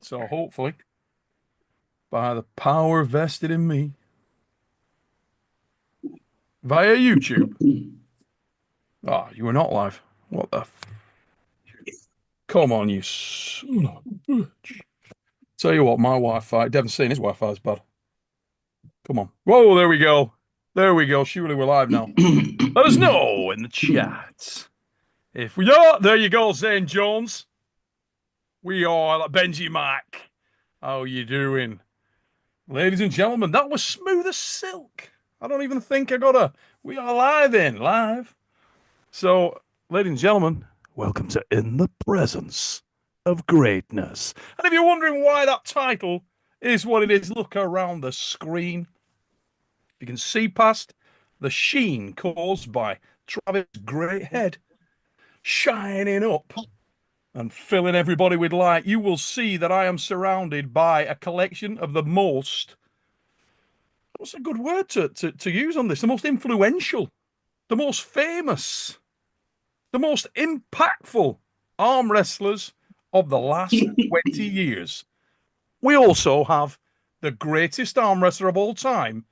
So hopefully, by the power vested in me via YouTube. Ah, you were not live. What the? Come on, you son of a bitch. Tell you what, my Wi-Fi. Devon's saying his Wi-Fi is bad. Come on. Whoa, there we go. There we go. Surely we're live now. Let us know in the chat. If we are, there you go, Zane Jones. We are like Benji Mac. How you doing? Ladies and gentlemen, that was smooth as silk. I don't even think I got a. We are live. So, ladies and gentlemen, welcome to In the Presence of Greatness. And if you're wondering why that title is what it is, look around the screen. You can see past the sheen caused by Travis' great head shining up and filling everybody with light. You will see that I am surrounded by a collection of the most, what's a good word to use on this? The most influential, the most famous, the most impactful arm wrestlers of the last 20 years. We also have the greatest arm wrestler of all time,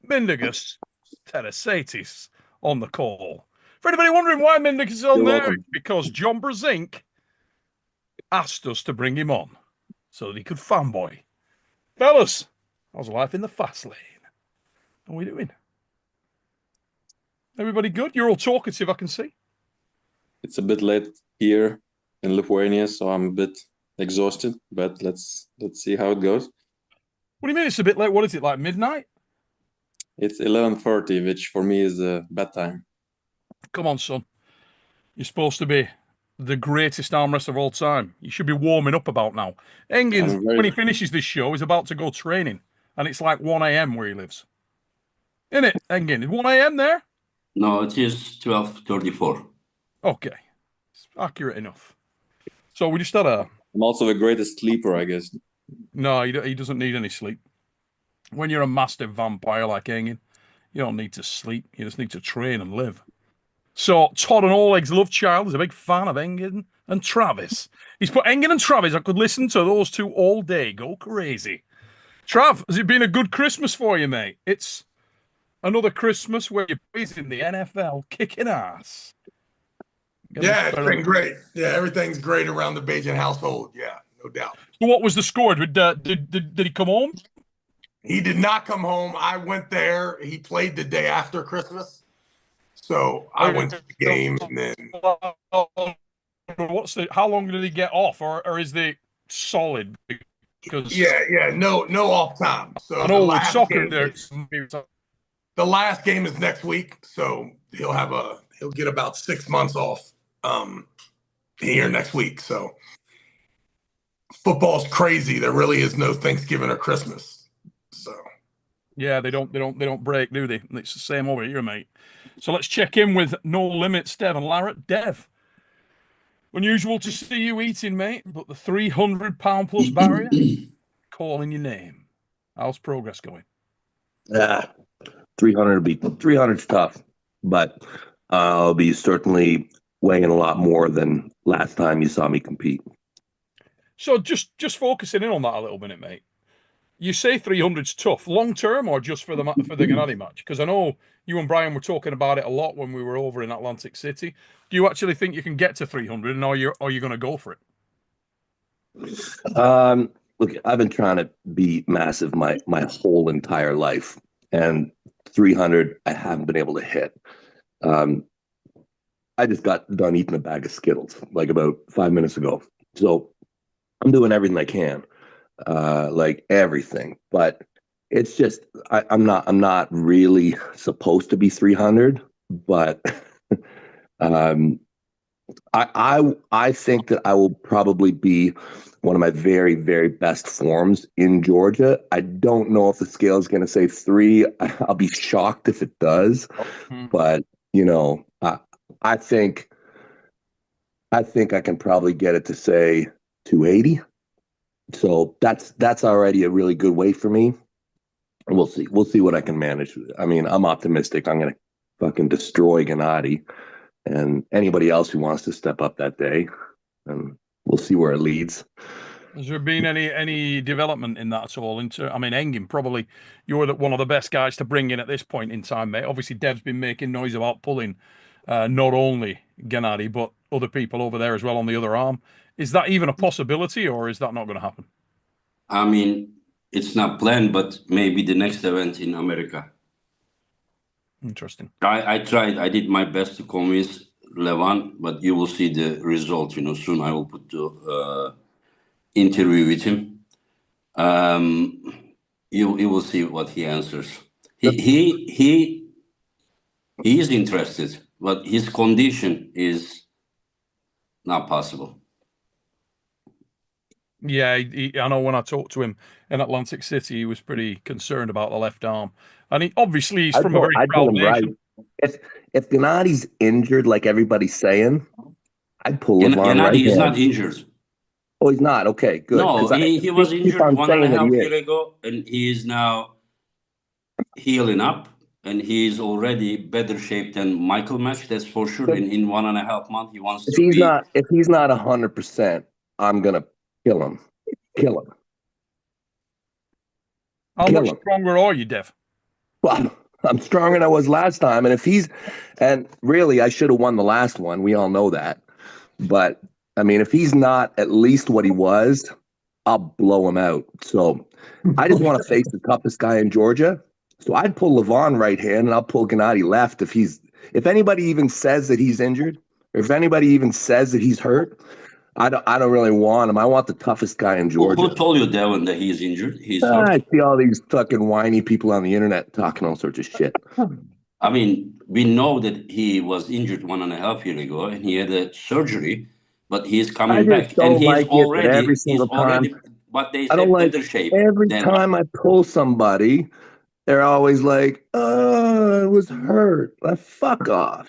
Mindaugas Teresaitis, on the call. For anybody wondering why Mindaugas is on there, it's because John Brasink asked us to bring him on so that he could fanboy. Fellas, how's life in the fast lane? How are we doing? Everybody good? You're all talkative, I can see. It's a bit late here in Lithuania, so I'm a bit exhausted, but let's see how it goes. What do you mean it's a bit late? What is it, like midnight? It's 11:30, which for me is bedtime. Come on, son. You're supposed to be the greatest arm wrestler of all time. You should be warming up about now. Engin, when he finishes this show, is about to go training, and it's like 1 a.m. where he lives. Isn't it, Engin? Is 1 a.m. there? No, it is 12:34. Okay. It's accurate enough. So we just had a... I'm also the greatest sleeper, I guess. No, he doesn't need any sleep. When you're a master vampire like Engin, you don't need to sleep. You just need to train and live. So Todd and Oleg's love child is a big fan of Engin and Travis. He's put Engin and Travis. I could listen to those two all day. Go crazy. Trav, has it been a good Christmas for you, mate? It's another Christmas where you're boys in the NFL kicking ass. Yeah, it's been great. Yeah, everything's great around the Bagent household. Yeah, no doubt. So what was the score? Did he come home? He did not come home. I went there. He played the day after Christmas. So I went to the game and then... How long did he get off, or is they solid? Because no off time. So I know with soccer the last game is next week, so he'll get about 6 months off here next week. So football's crazy. There really is no Thanksgiving or Christmas. So yeah, they don't break, do they? It's the same over here, mate. So let's check in with No Limits, Devon Larratt. Dev, unusual to see you eating, mate, but the 300-pound plus barrier calling your name. How's progress going? 300's tough, but I'll be certainly weighing a lot more than last time you saw me compete. So just focusing in on that a little minute, mate. You say 300's tough, long term or just for the Genady match? Because I know you and Brian were talking about it a lot when we were over in Atlantic City. Do you actually think you can get to 300, and are you going to go for it? Look, I've been trying to be massive my whole entire life, and 300 I haven't been able to hit. I just got done eating a bag of Skittles like about 5 minutes ago, so I'm doing everything I can. Like everything, but it's just I'm not really supposed to be 300, but I think that I will probably be one of my very, very best forms in Georgia. I don't know if the scale is going to say 3. I'll be shocked if it does, but I think I can probably get it to say 280. So that's already a really good weight for me. And we'll see what I can manage. I mean, I'm optimistic. I'm going to fucking destroy Genady and anybody else who wants to step up that day. And we'll see where it leads. Has there been any development in that at all? I mean, Engin, probably you're one of the best guys to bring in at this point in time, mate. Obviously, Dev's been making noise about pulling not only Genady, but other people over there as well on the other arm. Is that even a possibility, or is that not going to happen? I mean, it's not planned, but maybe the next event in America. Interesting. I tried. I did my best to convince Levan, but you will see the result. Soon I will put the interview with him. You will see what he answers. He is interested, but his condition is not possible. Yeah, I know when I talked to him in Atlantic City, he was pretty concerned about the left arm. And he's from a very proud nation. Right. If Gennady's injured, like everybody's saying, I'd pull him on right Genady is hand. not injured. Oh, he's not? Okay, good. No, he was injured 1.5 years ago, and he is now healing up, and he is already better shape than Michael match, that's for sure. And in 1.5 months, he wants to be... If he's not 100%, I'm going to kill him. Kill him. How much stronger are you, Dev? Well, I'm stronger than I was last time. And really, I should have won the last one. We all know that. But, I mean, if he's not at least what he was, I'll blow him out. So I just want to face the toughest guy in Georgia. So I'd pull Levon right hand, and I'll pull Genady left if anybody even says that he's injured, or if anybody even says that he's hurt, I don't really want him. I want the toughest guy in Georgia. Who told you, Devon, that he's injured? He's hurt? I see all these fucking whiny people on the internet talking all sorts of shit. I mean, we know that he was injured 1.5 years ago, and he had a surgery, but he's coming back, and he's already. But they said better shape. Every time I pull somebody, they're always like, "Oh, I was hurt." Fuck off.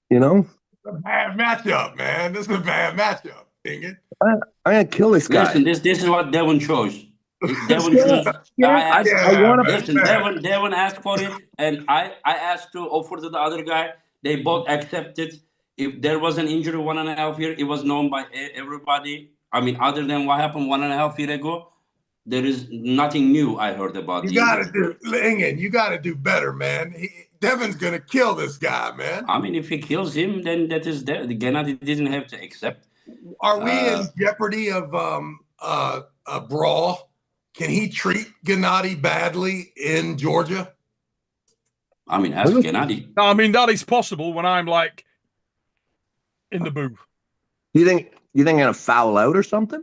You know? It's a bad matchup, man. This is a bad matchup, Engin. I'm gonna kill this guy. Listen, this is what Devon chose. Devon chose. Devon asked for it, and I asked to offer to the other guy. They both accepted. If there was an injury 1.5 years, it was known by everybody. I mean, other than what happened 1.5 years ago, there is nothing new I heard about. Engin, you got to do better, man. Devon's going to kill this guy, man. I mean, if he gennady's him, then that is there. The Genady didn't have to accept. Are we in jeopardy of a brawl? Can he treat Genady badly in Georgia? I mean, ask Genady. I mean, that is possible when I'm like in the booth. You think I'm gonna foul out or something?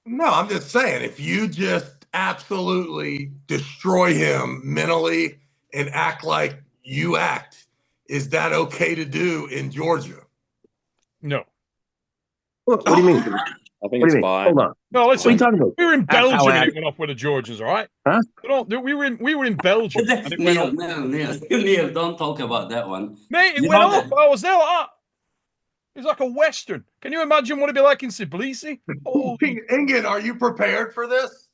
No, I'm just saying, if you just absolutely destroy him mentally and act like you act, is that okay to do in Georgia? No. What do you mean? I think it's fine. Hold on. No, listen. What are you talking about? We were in Belgium and it went off with the Georgians, all right? Huh? We were in Belgium. And it went off. Neil, don't talk about that one. Mate, it went off. I was there like that. It's like a Western. Can you imagine what it'd be like in Tbilisi? Engin, are you prepared for this?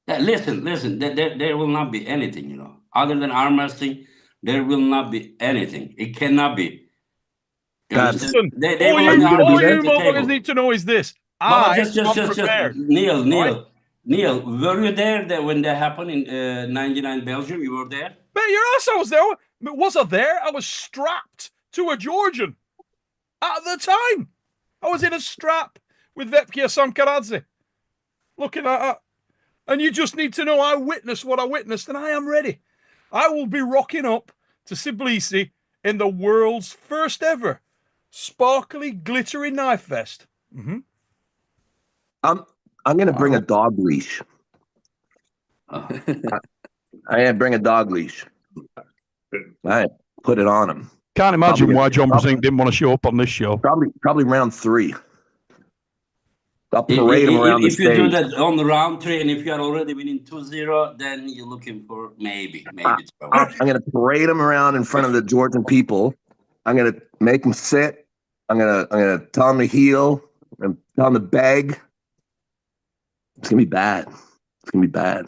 Listen. There will not be anything, other than arm wrestling. There will not be anything. It cannot be. Listen, all you motherfuckers need to know is this. Just Neil, were you there when that happened in 99 Belgium? You were there? Bet your ass I was there. Was I there? I was strapped to a Georgian. At the time, I was in a strap with Vepkia Sankaradze. Looking at that. And you just need to know I witnessed what I witnessed, and I am ready. I will be rocking up to Tbilisi in the world's first ever sparkly, glittery knife vest. Mm-hmm. I'm gonna bring a dog leash. I gotta bring a dog leash. I put it on him. Can't imagine why John Brasink didn't want to show up on this show. Probably round 3. I'll parade him around the stage. If you do that on the round 3, and if you are already winning 2-0, then you're looking for maybe. I'm gonna parade him around in front of the Georgian people. I'm gonna make him sit. I'm gonna tell him to heel and tell him to beg. It's gonna be bad. It's gonna be bad.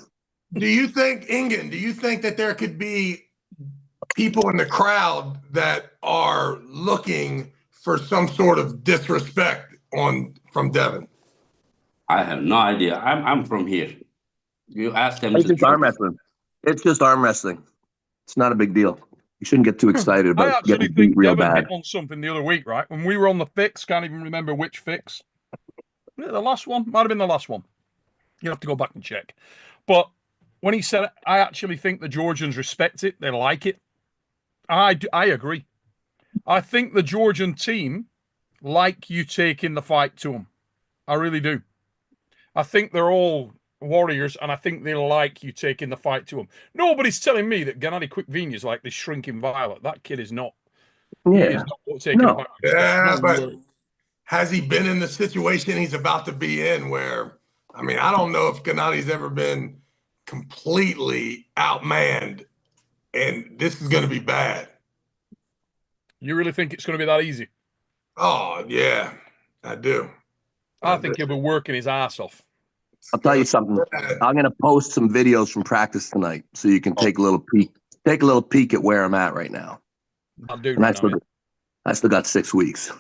Do you think, Engin, that there could be people in the crowd that are looking for some sort of disrespect from Devon? I have no idea. I'm from here. You ask them It's to just arm choose. wrestling. It's just arm wrestling. It's not a big deal. You shouldn't get too excited I about actually getting beat think real Devon bad. hit on something the other week, right? When we were on the fix, can't even remember which fix. The last one? Might have been the last one. You have to go back and check. But when he said it, I actually think the Georgians respect it. They like it. I agree. I think the Georgian team like you taking the fight to them. I really do. I think they're all warriors, and I think they like you taking the fight to them. Nobody's telling me that Genady Quickvini is like this shrinking violet. That kid is not. He is Yeah. not taking No. a fight. Yeah, No but way. has he been in the situation he's about to be in where, I mean, I don't know if Gennady's ever been completely outmanned, and this is going to be bad. You really think it's going to be that easy? Oh, yeah, I do. I think he'll be working his ass off. I'll tell you something. I'm gonna post some videos from practice tonight, so you can take a little peek. Take a little peek at where I'm at right now. I'll do And right now. I still got 6 weeks.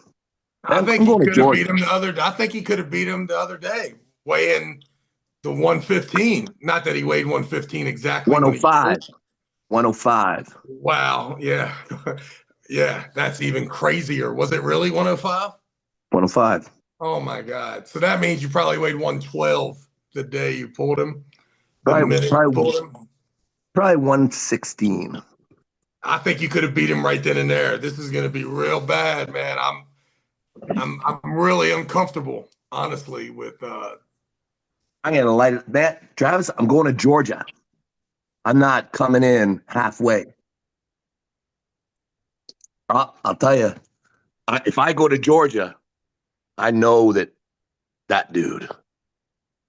I think I'm he going to could have Georgia. beat him I think he could have beat him the other day, weighing the 115. Not that he weighed 115 exactly. 105. 105. Wow. Yeah. Yeah. That's even crazier. Was it really 105? 105. Oh my God. So that means you probably weighed 112 the day you pulled him. The Probably, minute you pulled him. probably 116. I think you could have beat him right then and there. This is going to be real bad, man. I'm really uncomfortable, honestly, with I'm gonna light it. That Travis, I'm going to Georgia. I'm not coming in halfway. I'll tell you, if I go to Georgia, I know that dude.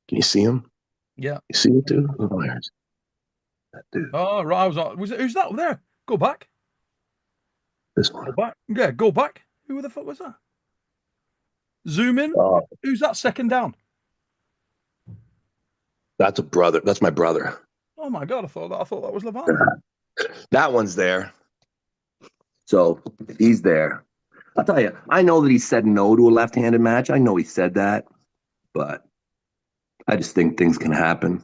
Can you see him? Yeah. You see it, dude? Oh, there's that dude. Oh, right. Who's that there? Go back. This one. Go back. Yeah, go back. Who the fuck was that? Zoom in. Oh, Who's that second down? that's a brother. That's my brother. Oh my God, I thought that was Levant. That one's there. So he's there. I'll tell you, I know that he said no to a left-handed match. I know he said that, but I just think things can happen.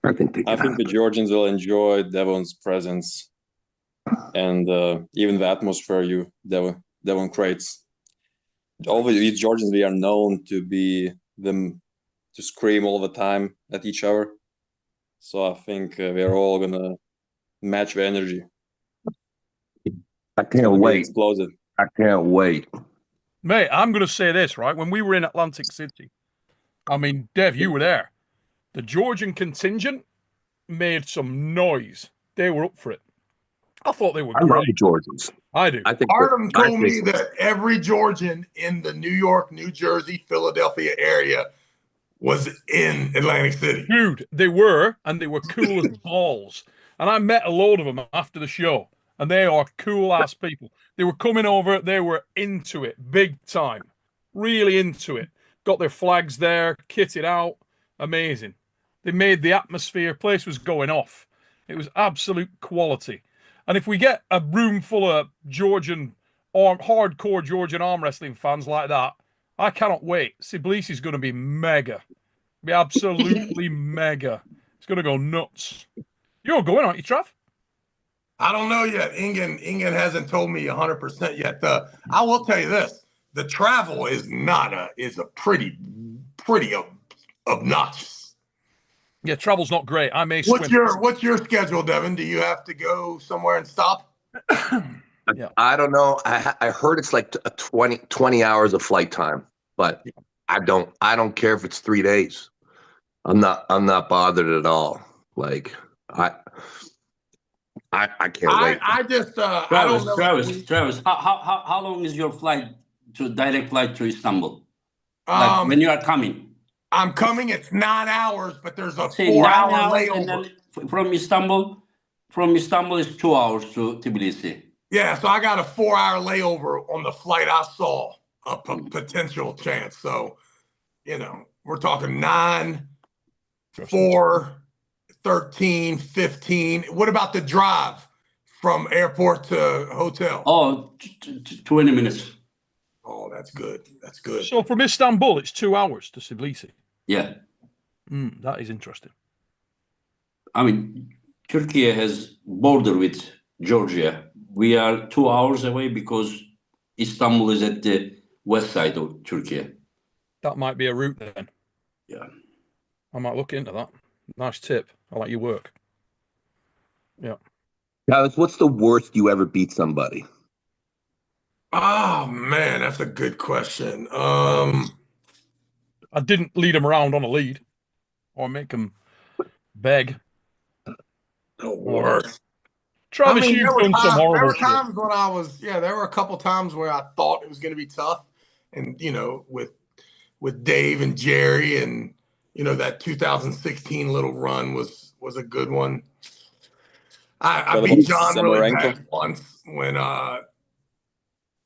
I think the Georgians will enjoy Devon's presence and even the atmosphere Devon creates. All the Georgians, we are known to be them to scream all the time at each other. So I think we're all gonna match the energy. I can't wait. Explosive. I can't wait. Mate, I'm going to say this, right? When we were in Atlantic City, I mean, Dev, you were there. The Georgian contingent made some noise. They were up for it. I thought they were I love great. the Georgians. I do. I think Artem told me that every Georgian in the New York, New Jersey, Philadelphia area was in Atlantic City. Dude, they were, and they were cool as balls. And I met a load of them after the show, and they are cool ass people. They were coming over, they were into it big time, really into it. Got their flags there, kitted out, amazing. They made the atmosphere, place was going off. It was absolute quality. And if we get a room full of hardcore Georgian arm wrestling fans like that, I cannot wait. Tbilisi's going to be mega. Be absolutely mega. It's going to go nuts. You're going, aren't you, Trav? I don't know yet. Engin hasn't told me 100% yet. I will tell you this: the travel is a pretty obnoxious. Yeah, travel's not great. I may What's swim. What's your schedule, Devon? Do you have to go somewhere and stop? Yeah. I don't know. I heard it's like 20 hours of flight time, but I don't care if it's 3 days. I'm not bothered at all. Like I can't wait. I just Travis, I don't know. Travis, how long is your direct flight to Istanbul? Like when you are coming? I'm coming. It's 9 hours, but there's a Say 4-hour 9 hours, layover. and then from Istanbul is 2 hours to Tbilisi. Yeah, so I got a 4-hour layover on the flight I saw a potential chance. So, we're talking 9, 4, 13, 15. What about the drive from airport to hotel? Oh, 20 minutes. Oh, that's good. That's good. So from Istanbul, it's 2 hours to Tbilisi. Yeah. That is interesting. I mean, Turkey has border with Georgia. We are 2 hours away because Istanbul is at the west side of Turkey. That might be a route then. Yeah. I might look into that. Nice tip. I like your work. Yeah. Travis, what's the worst you ever beat somebody? Oh man, that's a good question. I didn't lead him around on a lead or make him beg. The worst. Travis, I mean, you've done some there horrible were shit. times when I was, there were a couple times where I thought it was going to be tough, and with Dave and Jerry, and that 2016 little run was a good one. I beat John really bad once when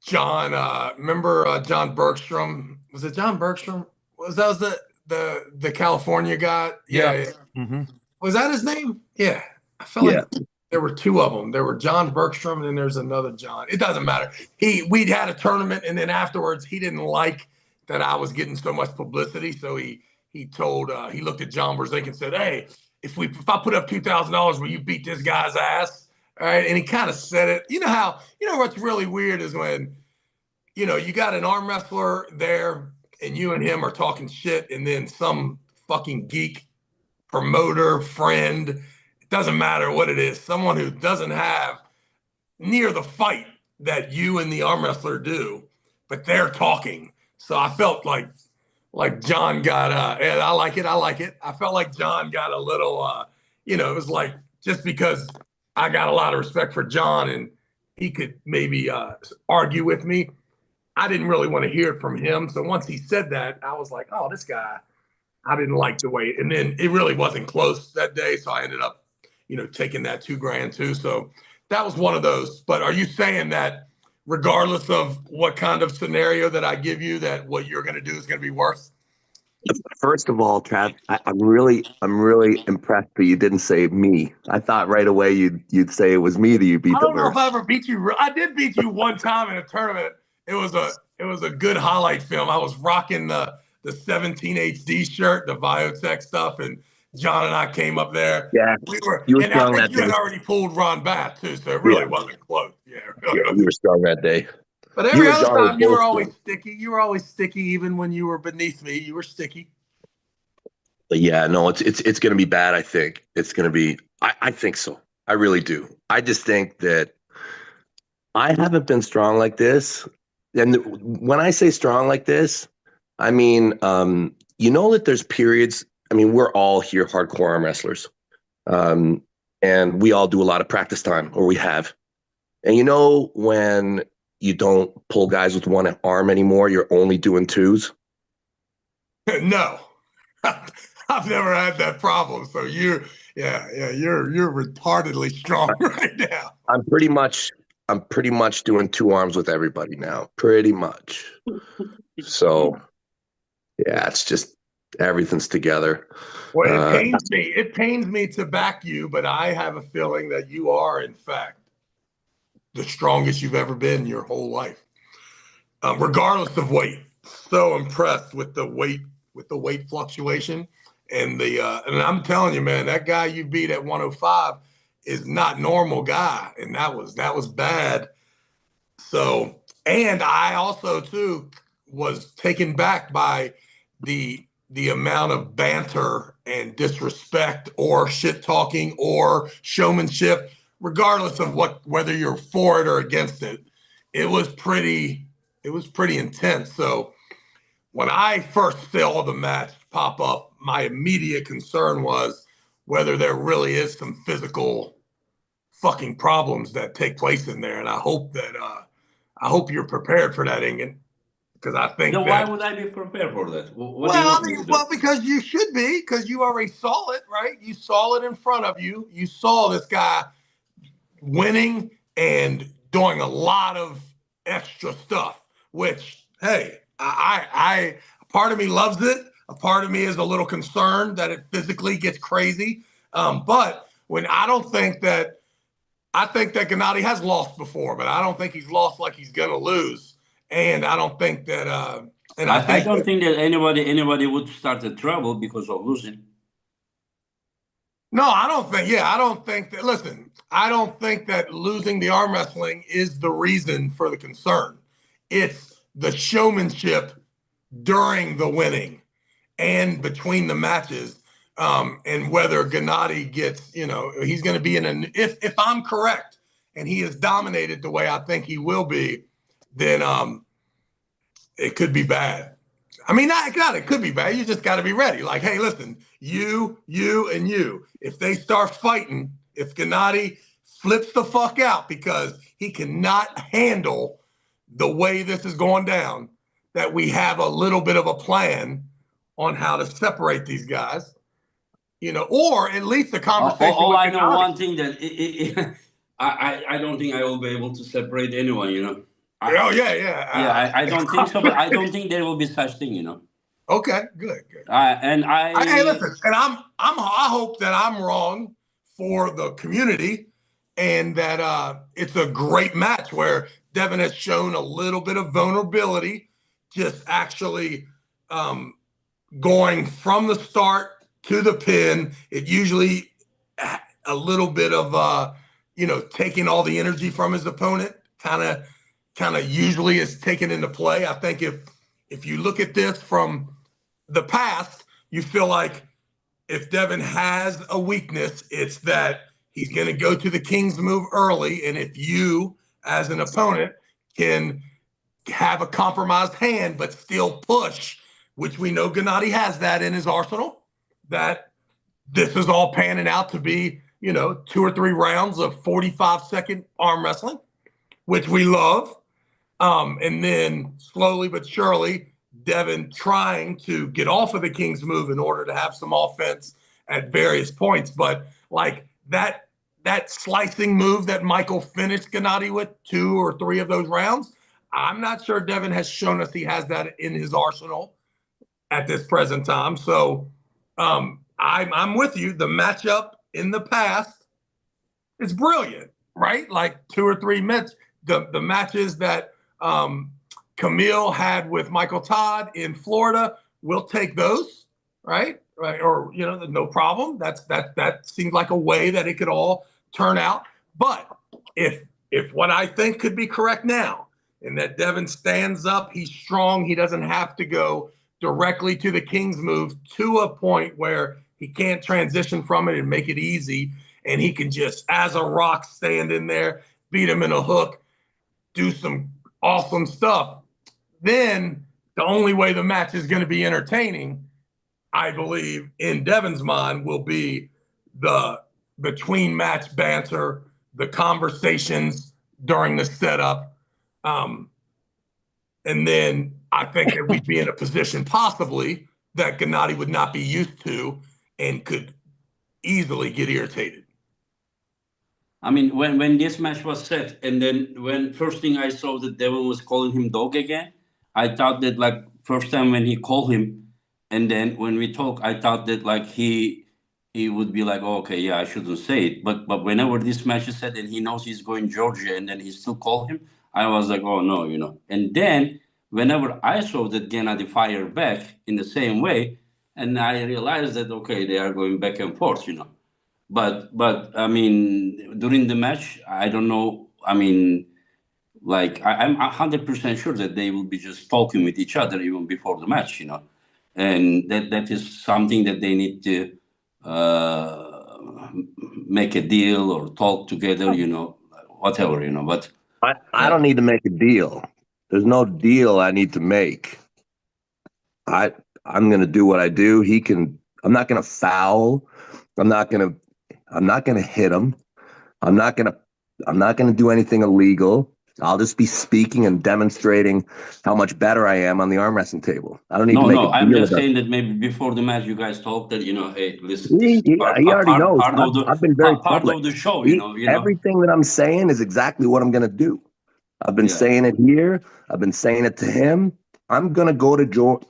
John, remember John Bergstrom? Was it John Bergstrom? Was the California guy? Yeah. Mm-hmm. Was that his name? Yeah. I felt like there were two of them. There were John Bergstrom, and then there's another John. It doesn't matter. We'd had a tournament, and then afterwards he didn't like that I was getting so much publicity. So he looked at John Brzezinski and said, "Hey, if I put up $2,000, will you beat this guy's ass?" All right. And he kind of said it. You know what's really weird is when, you got an arm wrestler there and you and him are talking shit, and then some fucking geek promoter, friend, it doesn't matter what it is, someone who doesn't have near the fight that you and the arm wrestler do, but they're talking. So I felt like John got and I like it. I felt like John got a little it was like, just because I got a lot of respect for John and he could maybe argue with me, I didn't really want to hear it from him. So once he said that, I was like, oh, this guy, I didn't like the way, and then it really wasn't close that day. So I ended up, taking that $2,000 too. So that was one of those. But are you saying that regardless of what kind of scenario that I give you, that what you're going to do is going to be worse? First of all, Trav, I'm really impressed that you didn't say me. I thought right away you'd say it was me that you beat I the don't know if worst. I ever beat you. I did beat you one time in a tournament. It was a good highlight film. I was rocking the 17 HD shirt, the Biotech stuff, and John and I came up there. Yeah, You were and strong I think you had already pulled Ron Bass too, so it really wasn't close. Yeah, you were strong that day. But every other time you were always sticky. You were always sticky, even when you were beneath me. You were sticky. But yeah, no, it's going to be bad. I think it's going to be. I think so. I really do. I just think that I haven't been strong like this. And when I say strong like this, I mean, that there's periods. I mean, we're all here hardcore arm wrestlers. And we all do a lot of practice time, or we have. And when you don't pull guys with one arm anymore, you're only doing twos? No. I've never had that problem. So you're retardedly strong right now. I'm pretty much doing two arms with everybody now. Pretty much. So yeah, it's just everything's together. Well, it pains me to back you, but I have a feeling that you are, in fact, the strongest you've ever been your whole life, regardless of weight. So impressed with the weight fluctuation and and I'm telling you, man, that guy you beat at 105 is not normal guy, and that was bad. So, and I also too was taken back by the amount of banter and disrespect or shit talking or showmanship, regardless of whether you're for it or against it. It was pretty intense. So when I first saw the match pop up, my immediate concern was whether there really is some physical fucking problems that take place in there. And I hope you're prepared for that, Engin. Because I think why would I be prepared for that? Because you should be, because you already saw it, right? You saw it in front of you. You saw this guy winning and doing a lot of extra stuff, which, hey, I part of me loves it. A part of me is a little concerned that it physically gets crazy. But when I think that Genady has lost before, but I don't think he's lost like he's going to lose. And I don't think that I don't think that anybody would start a trouble because of losing. No, I don't think that, listen, I don't think that losing the arm wrestling is the reason for the concern. It's the showmanship during the winning and between the matches, and whether Gennady gets, he's going to be if I'm correct and he is dominated the way I think he will be, then it could be bad. I mean, it could be bad. You just got to be ready. Like, hey, listen, you, and you. If they start fighting, if Gennady flips the fuck out because he cannot handle the way this is going down, that we have a little bit of a plan on how to separate these guys, or at least a conversation. I know one thing that I don't think I will be able to separate anyone. I don't think so, but I don't think there will be such thing, Okay, good. Hey, listen, and I hope that I'm wrong for the community, and that it's a great match where Devon has shown a little bit of vulnerability, just actually going from the start to the pin. It usually a little bit of taking all the energy from his opponent, kind of usually is taken into play. I think if you look at this from the past, you feel like if Devon has a weakness, it's that he's going to go to the King's move early. And if you, as an opponent, can have a compromised hand but still push, which we know Genady has that in his arsenal, that this is all panning out to be, 2 or 3 rounds of 45-second arm wrestling, which we love. And then slowly but surely, Devon trying to get off of the King's move in order to have some offense at various points. But like that slicing move that Michael finished Genady with 2 or 3 of those rounds, I'm not sure Devon has shown us he has that in his arsenal at this present time. So I'm with you. The matchup in the past is brilliant, right? Like 2 or 3 minutes. The matches that Camille had with Michael Todd in Florida, we'll take those, right? Or no problem. That seems like a way that it could all turn out. But if what I think could be correct now, and that Devon stands up, he's strong, he doesn't have to go directly to the King's move to a point where he can't transition from it and make it easy, and he can just, as a rock, stand in there, beat him in a hook, do some awesome stuff. Then the only way the match is going to be entertaining, I believe, in Devon's mind, will be the between match banter, the conversations during the setup. And then I think that we'd be in a position possibly that Genady would not be used to and could easily get irritated. I mean, when this match was set, and then when first thing I saw that Devon was calling him dog again, I thought that like first time when he called him, and then when we talk, I thought that like he would be like, oh, okay, yeah, I shouldn't say it. But whenever this match is set and he knows he's going Georgia, and then he still called him, I was like, oh no, And then whenever I saw that Genady fire back in the same way, and I realized that okay, they are going back and forth, But I mean, during the match, I don't know. I mean, like I'm 100% sure that they will be just talking with each other even before the match, and that is something that they need to make a deal or talk together, whatever, But I don't need to make a deal. There's no deal I need to make. I'm gonna do what I do. I'm not gonna foul. I'm not gonna hit him. I'm not gonna do anything illegal. I'll just be speaking and demonstrating how much better I am on the arm wrestling table. I don't need to make a deal. I'm just saying that maybe before the match you guys talk that, hey, listen, this is he already knows. I've been very part public. of the show, Everything that I'm saying is exactly what I'm gonna do. I've been saying it here. I've been saying it to him. I'm gonna go to Georgia,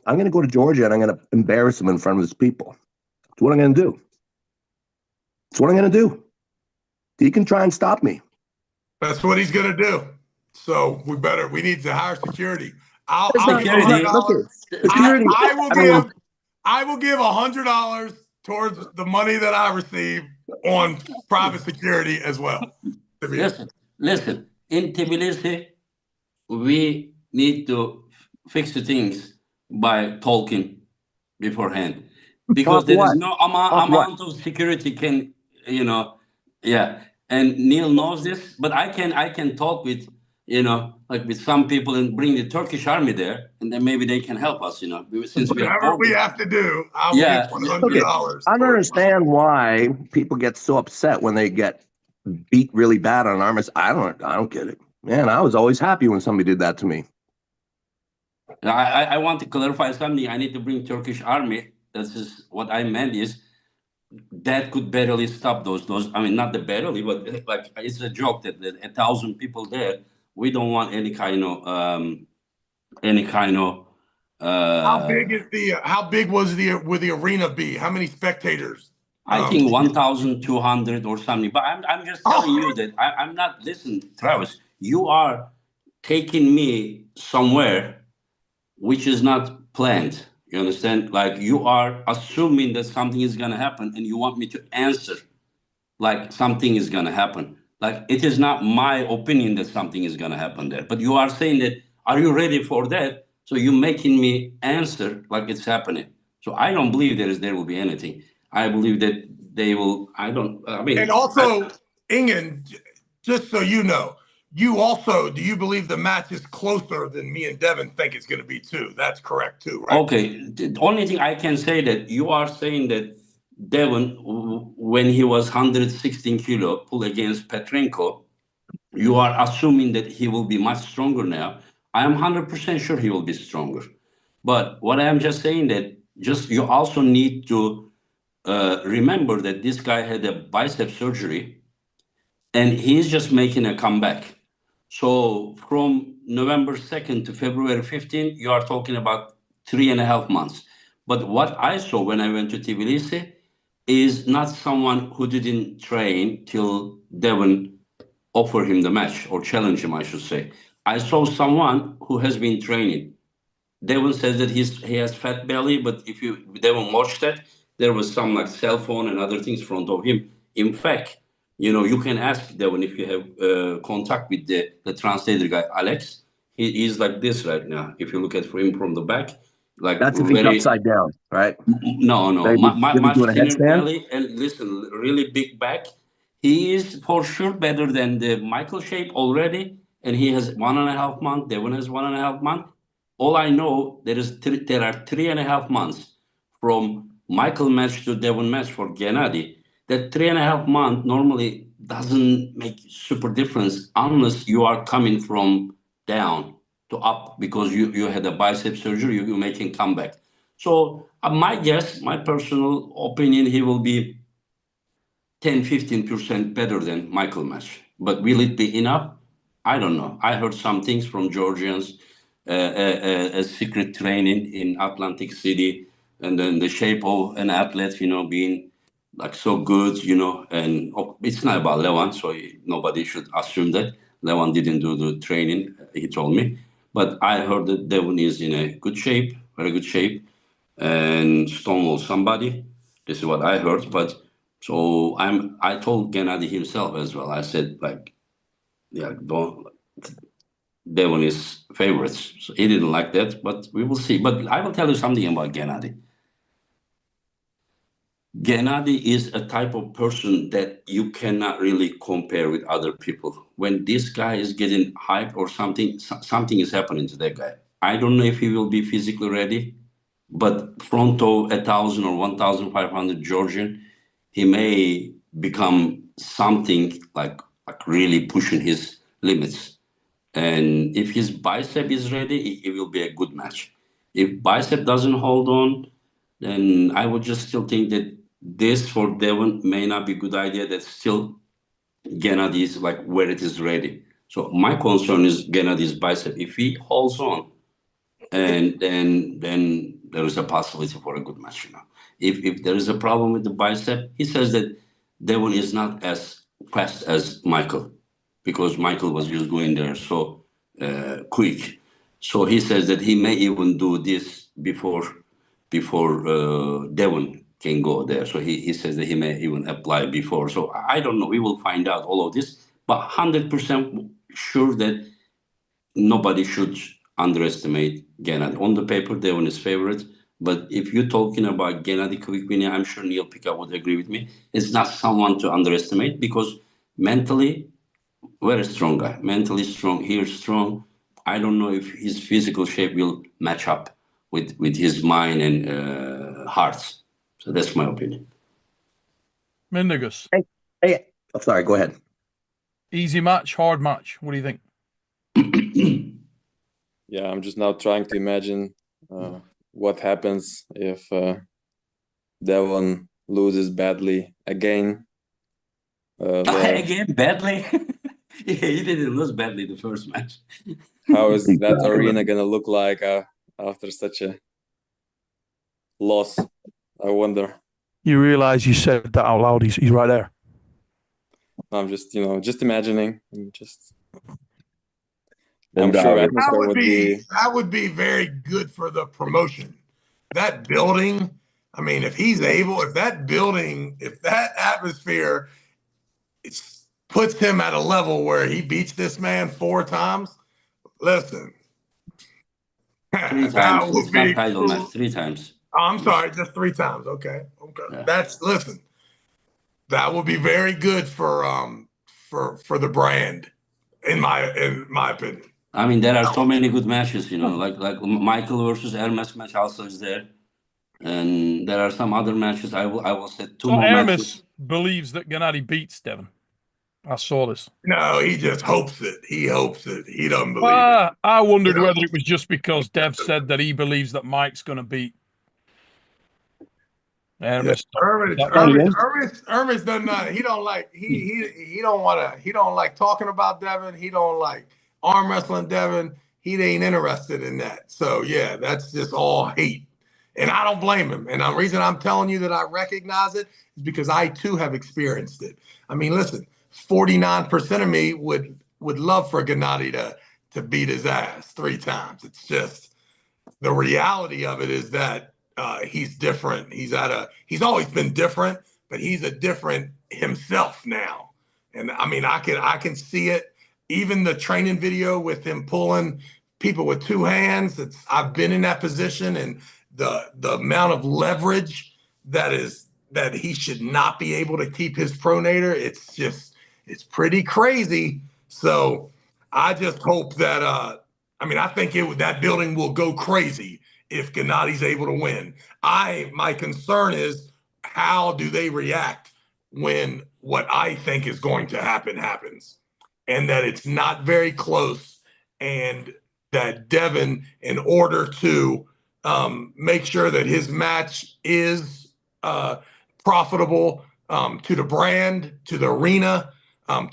and I'm gonna embarrass him in front of his people. That's what I'm gonna do. That's what I'm gonna do. He can try and stop me. That's what he's gonna do. So we need to hire security. I'll It's not- give Security. $100. Security. I will give $100 towards the money that I receive on private security as well. Listen. In Tbilisi, we need to fix the things by talking beforehand, because Off there is what? no Off what? amount of security can, yeah. And Neil knows this, but I can talk with, like with some people and bring the Turkish army there, and then maybe they can help us, since we are Whatever we both. have to do, I will Yeah. give $100. Okay, I don't understand why people get so upset when they get beat really bad on armors. I don't get it. Man, I was always happy when somebody did that to me. I want to clarify something. I need to bring Turkish army. This is what I meant is that could barely stop those. I mean, not the barely, but like it's a joke that 1,000 people there. We don't want any kind of How big was the arena be? How many spectators? I think 1,200 or something. But I'm just telling you that I'm not. Listen, Travis, you are taking me somewhere which is not planned. You understand? Like you are assuming that something is gonna happen, and you want me to answer like something is gonna happen. Like it is not my opinion that something is gonna happen there. But you are saying that, are you ready for that? So you're making me answer like it's happening. So I don't believe there will be anything. I believe that they will. I mean, And also, Engin, just so you know, do you believe the match is closer than me and Devon think it's going to be too? That's correct too, right? Okay. The only thing I can say that you are saying that Devon, when he was 116 kilo pull against Petrenko, you are assuming that he will be much stronger now. I am 100% sure he will be stronger. But what I am just saying that just you also need to remember that this guy had a bicep surgery and he's just making a comeback. So from November 2nd to February 15th, you are talking about 3.5 months. But what I saw when I went to Tbilisi is not someone who didn't train till Devon offer him the match or challenge him, I should say. I saw someone who has been training. Devon says that he has fat belly, but if you Devon watched that, there was some like cell phone and other things in front of him. In fact, you can ask Devon if you have contact with the translator guy, Alex. He's like this right now. If you look at him from the back, like That's if he's upside down, right? No, Maybe much doing a thinner headstand? belly and listen, really big back. He is for sure better than the Michael shape already, and he has 1.5 months. Devon has 1.5 months. All I know there are 3.5 months from Michael match to Devon match for Genady. That 3.5 months normally doesn't make super difference unless you are coming from down to up because you had a bicep surgery, you're making comeback. So my guess, my personal opinion, he will be 10-15% better than Michael match. But will it be enough? I don't know. I heard some things from Georgians, a secret training in Atlantic City, and then the shape of an athlete, being like so good, and it's not about Levan, so nobody should assume that. Levan didn't do the training, he told me. But I heard that Devon is in a good shape, very good shape, and stonewall somebody. This is what I heard. But so I told Genady himself as well. I said like, yeah, don't. Devon is favorites. So he didn't like that, but we will see. But I will tell you something about Genady. Genady is a type of person that you cannot really compare with other people. When this guy is getting hyped or something is happening to that guy. I don't know if he will be physically ready, but front of 1,000 or 1,500 Georgian, he may become something like really pushing his limits. And if his bicep is ready, it will be a good match. If bicep doesn't hold on, then I would just still think that this for Devon may not be a good idea. That still Genady is like where it is ready. So my concern is Genady's bicep. If he holds on, and then there is a possibility for a good match. If there is a problem with the bicep, he says that Devon is not as fast as Michael, because Michael was just going there. So quick. So he says that he may even do this before Devon can go there. So he says that he may even apply before. So I don't know. We will find out all of this. But 100% sure that nobody should underestimate Gennady. On the paper, Devon is favorite. But if you're talking about Gennady quick winning, I'm sure Neil Pickup would agree with me. It's not someone to underestimate because mentally, very strong guy. Mentally strong, here strong. I don't know if his physical shape will match up with his mind and heart. So that's my opinion. Mendigus. Hey, oh, sorry, go ahead. Easy match, hard match. What do you think? Yeah, I'm just now trying to imagine what happens if Devon loses badly again. Again, badly? Yeah, he didn't lose badly the first match. How is that arena gonna look like after such a loss? I wonder. You realize you said that out loud. He's right there. I'm just, just imagining. I'm sure that would be very good for the promotion. That building, I mean, if that atmosphere puts him at a level where he beats this man 4 times, listen. 3 times. It's not title match, 3 times. I'm sorry, just 3 times. Okay. Yeah. Listen. That will be very good for the brand, in my opinion. I mean, there are so many good matches, like Michael versus Hermes match also is there, and there are some other matches. I will say 2 more matches. Believes that Genady beats Devon. I saw this. No, he just hopes it. He hopes it. He doesn't believe it. I wondered whether it was just because Dev said that he believes that Mike's going to beat Hermes. Hermes does not. He don't like. He don't want to. He don't like talking about Devon. He don't like arm wrestling Devon. He ain't interested in that. So yeah, that's just all hate, and I don't blame him. And the reason I'm telling you that I recognize it is because I too have experienced it. I mean, listen, 49% of me would love for Genady to beat his ass 3 times. It's just the reality of it is that. He's different. He's always been different, but he's a different himself now. And I mean, I can see it. Even the training video with him pulling people with 2 hands. I've been in that position, and the amount of leverage that he should not be able to keep his pronator. It's pretty crazy. So I just hope that I think that building will go crazy if Gennady's able to win. My concern is, how do they react when what I think is going to happen happens, and that it's not very close, and that Devon, in order to make sure that his match is profitable to the brand, to the arena,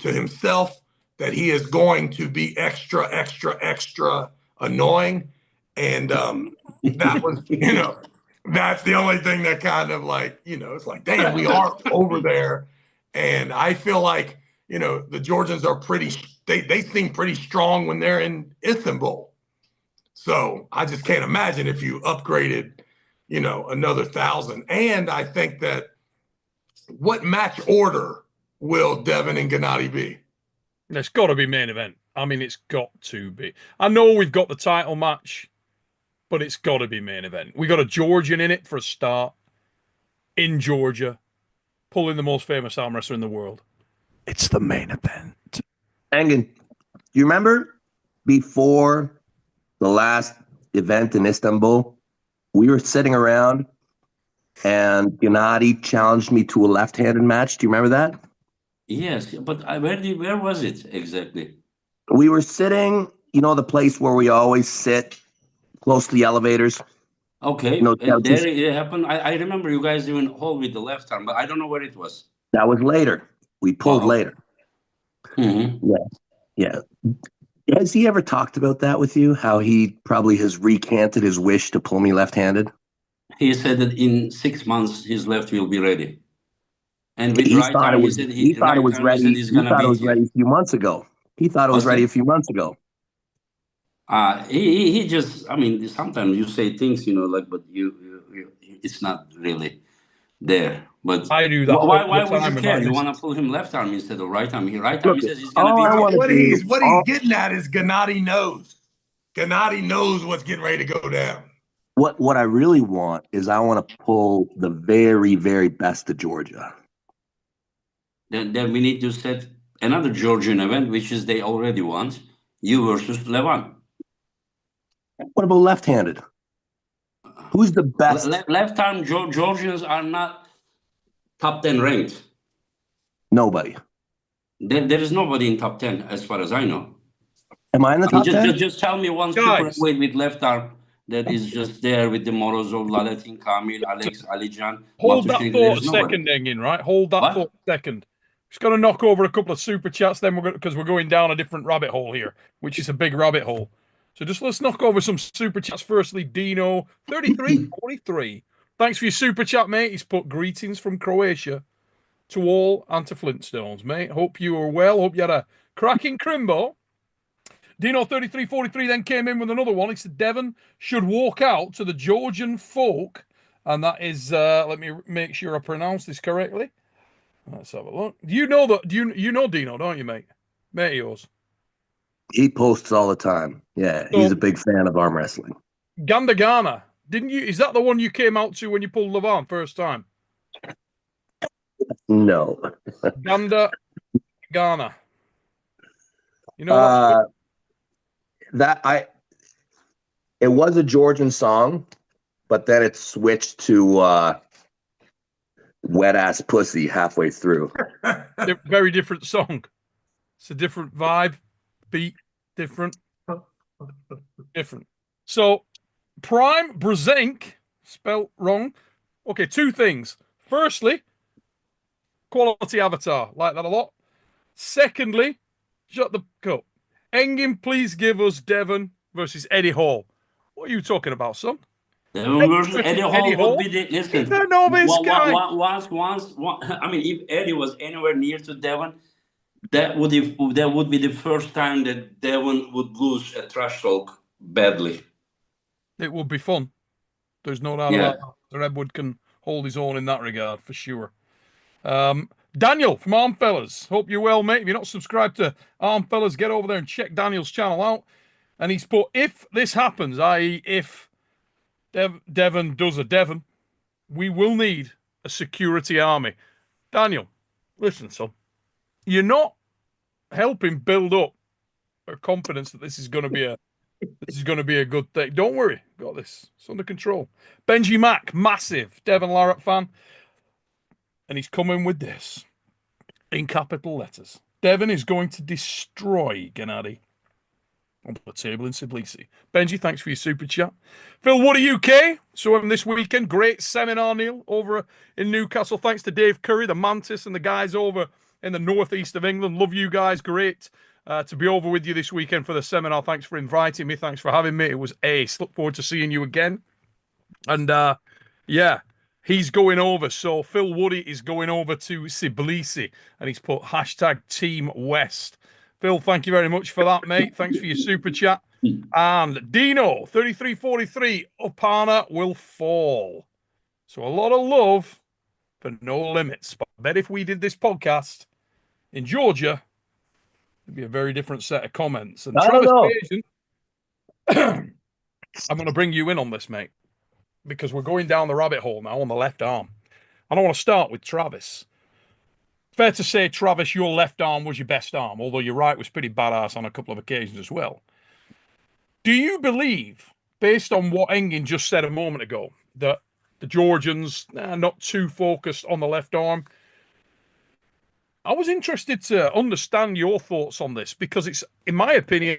to himself, that he is going to be extra, extra, extra annoying. And that was, that's the only thing that kind of like, it's like, damn, we are over there. And I feel like, the Georgians are they seem pretty strong when they're in Istanbul. So I just can't imagine if you upgraded, another 1,000. And I think that what match order will Devon and Genady be? It's got to be main event. I mean, it's got to be. I know we've got the title match, but it's got to be main event. We got a Georgian in it for a start, in Georgia, pulling the most famous arm wrestler in the world. It's the main event. Engin, do you remember before the last event in Istanbul, we were sitting around and Genady challenged me to a left-handed match? Do you remember that? Yes, but where was it exactly? We were sitting, the place where we always sit, close to the elevators. Okay, and there it happened. I remember you guys even hold with the left arm, but I don't know where it was. That was later. We pulled later. Mm-hmm. Yeah. Has he ever talked about that with you? How he probably has recanted his wish to pull me left-handed? He said that in 6 months his left will be ready. And with he right thought arm, it was, he thought it was ready. He thought it was ready a few months ago. He thought it was ready a few months ago. He just, I mean, sometimes you say things, you know, like, but it's not really there. But I do that all the why would you time with my care? You want to missus. pull him left arm instead of right arm. Right arm, Look, he says he's gonna all be I here. want to do, What he's getting at is Genady knows. Genady knows what's getting ready to go down. what I really want is I want to pull the very, very best of Georgia. Then we need to set another Georgian event, which is they already want you versus Levan. What about left-handed? Who's the best? Left arm Georgians are not top 10 ranked. Nobody. There is nobody in top 10 as far as I know. Am I in the top 10? Just tell me one Guys. super weight with left arm that is just there with the Morozov, Lalatin, Kamil, Alex, Alijah. Hold that Matushkin. thought a There's nobody. second, Engin, right? Hold that What? thought a second. Just going to knock over a couple of super chats, then because we're going down a different rabbit hole here, which is a big rabbit hole. So just let's knock over some super chats. Firstly, Dino, 3343. Thanks for your super chat, mate. He's put greetings from Croatia to all and to Flintstones, mate. Hope you are well. Hope you had a cracking crimbo. Dino 3343 then came in with another one. He said Devon should walk out to the Georgian folk, and that is let me make sure I pronounce this correctly. Let's have a look. You know that you know Dino, don't you, mate? Mate of yours. He posts all the time. Yeah, he's a big fan of arm wrestling. Gandagana, didn't you? Is that the one you came out to when you pulled Levan first time? No. Gandagana. You know it was a Georgian song, but then it switched to Wet Ass Pussy halfway through. very different song. It's a different vibe, beat, different. So, Prime Brzenk, spelt wrong. Okay, two things. Firstly, quality avatar, like that a lot. Secondly, shut the cup. Engin, please give us Devon versus Eddie Hall. What are you talking about, son? Devon versus Eddie Hall would be the listen. They're novice guy. Once, I mean, if Eddie was anywhere near to Devon, that would be the first time that Devon would lose a trash talk badly. It would be fun. There's no doubt about that. The Redwood can hold his own in that regard for sure. Daniel from Arm Fellas. Hope you're well, mate. If you're not subscribed to Arm Fellas, get over there and check Daniel's channel out. And he's put, if this happens, i.e. if Devon does a Devon, we will need a security army. Daniel, listen, son. You're not helping build up a confidence that this is going to be a good thing. Don't worry. Got this. It's under control. Benji Mack, massive Devon Larratt fan. And he's coming with this in capital letters. Devon is going to destroy Genady on the table in Tbilisi. Benji, thanks for your super chat. Phil Woody UK. So this weekend, great seminar, Neil, over in Newcastle. Thanks to Dave Curry, the Mantis, and the guys over in the northeast of England. Love you guys. Great to be over with you this weekend for the seminar. Thanks for inviting me. Thanks for having me. It was ace. Look forward to seeing you again. And yeah. He's going over. So Phil Woody is going over to Tbilisi, and he's put hashtag Team West. Phil, thank you very much for that, mate. Thanks for your super chat. And Dino, 3343, Opana will fall. So a lot of love for No Limits. But I bet if we did this podcast in Georgia, it'd be a very different set of comments. And Travis Bagent, I'm going to bring you in on this, mate, because we're going down the rabbit hole now on the left arm. And I want to start with Travis. Fair to say, Travis, your left arm was your best arm, although your right was pretty badass on a couple of occasions as well. Do you believe, based on what Engin just said a moment ago, that the Georgians are not too focused on the left arm? I was interested to understand your thoughts on this, because it's, in my opinion,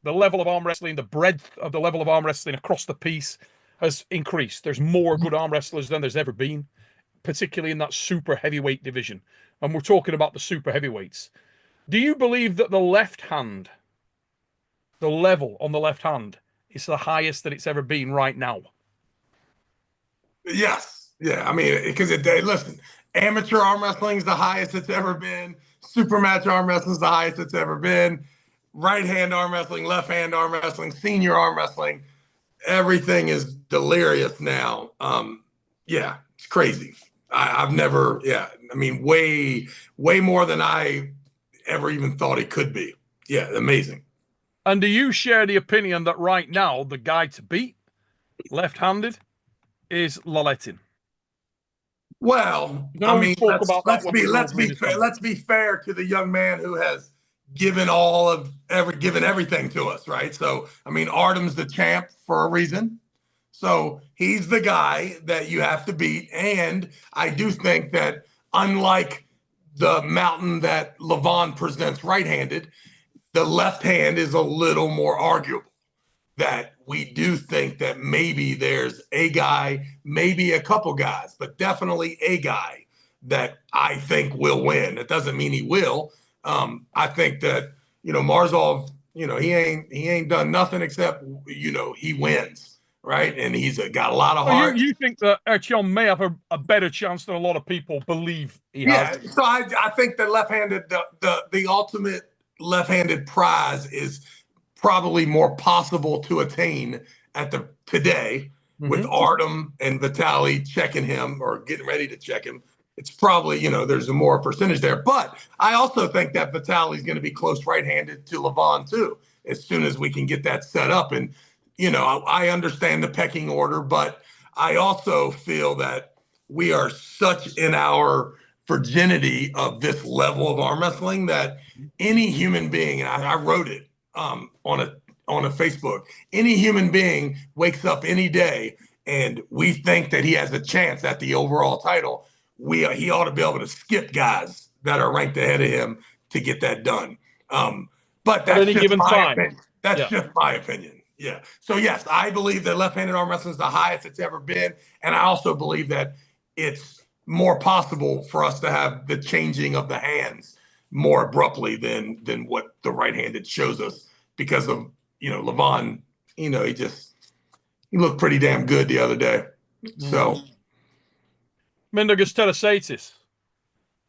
the level of arm wrestling, the breadth of the level of arm wrestling across the piece has increased. There's more good arm wrestlers than there's ever been, particularly in that super heavyweight division. And we're talking about the super heavyweights. Do you believe that the left hand, the level on the left hand, is the highest that it's ever been right now? Yes. Yeah. I mean, because listen, amateur arm wrestling is the highest it's ever been. Super match arm wrestling is the highest it's ever been. right hand arm wrestling, left hand arm wrestling, senior arm wrestling. Everything is delirious now. Yeah, it's crazy. I've never, yeah, I mean, way more than I ever even thought it could be. Yeah, amazing. And do you share the opinion that right now the guy to beat, left-handed, is Larratt? Well, You can I only mean, talk about that when you're over in his corner. let's be fair to the young man who has given given everything to us, right? So, I mean, Artem's the champ for a reason. So he's the guy that you have to beat. And I do think that unlike the mountain that Levon presents right-handed, the left hand is a little more arguable. That we do think that maybe there's a guy, maybe a couple guys, but definitely a guy that I think will win. It doesn't mean he will. I think that, Marzov, he ain't done nothing except, he wins, right? And he's got a lot of heart. You think that Erchon may have a better chance than a lot of people believe he has? Yeah, so I think that left-handed, the ultimate left-handed prize is probably more possible to attain today with Artem and Vitali checking him or getting ready to check him. It's probably, there's a more percentage there. But I also think that Vitali's going to be close right-handed to Levon too, as soon as we can get that set up. And, I understand the pecking order, but I also feel that we are such in our virginity of this level of arm wrestling that any human being, and I wrote it, on a Facebook. Any human being wakes up any day and we think that he has a chance at the overall title. He ought to be able to skip guys that are ranked ahead of him to get that done. But that's just my opinion. That's just my opinion. Yeah. So yes, I believe that left-handed arm wrestling is the highest it's ever been, and I also believe that it's more possible for us to have the changing of the hands more abruptly than what the right-handed shows us because of, Levon, he looked pretty damn good the other day. So Mindaugas Terasaitis,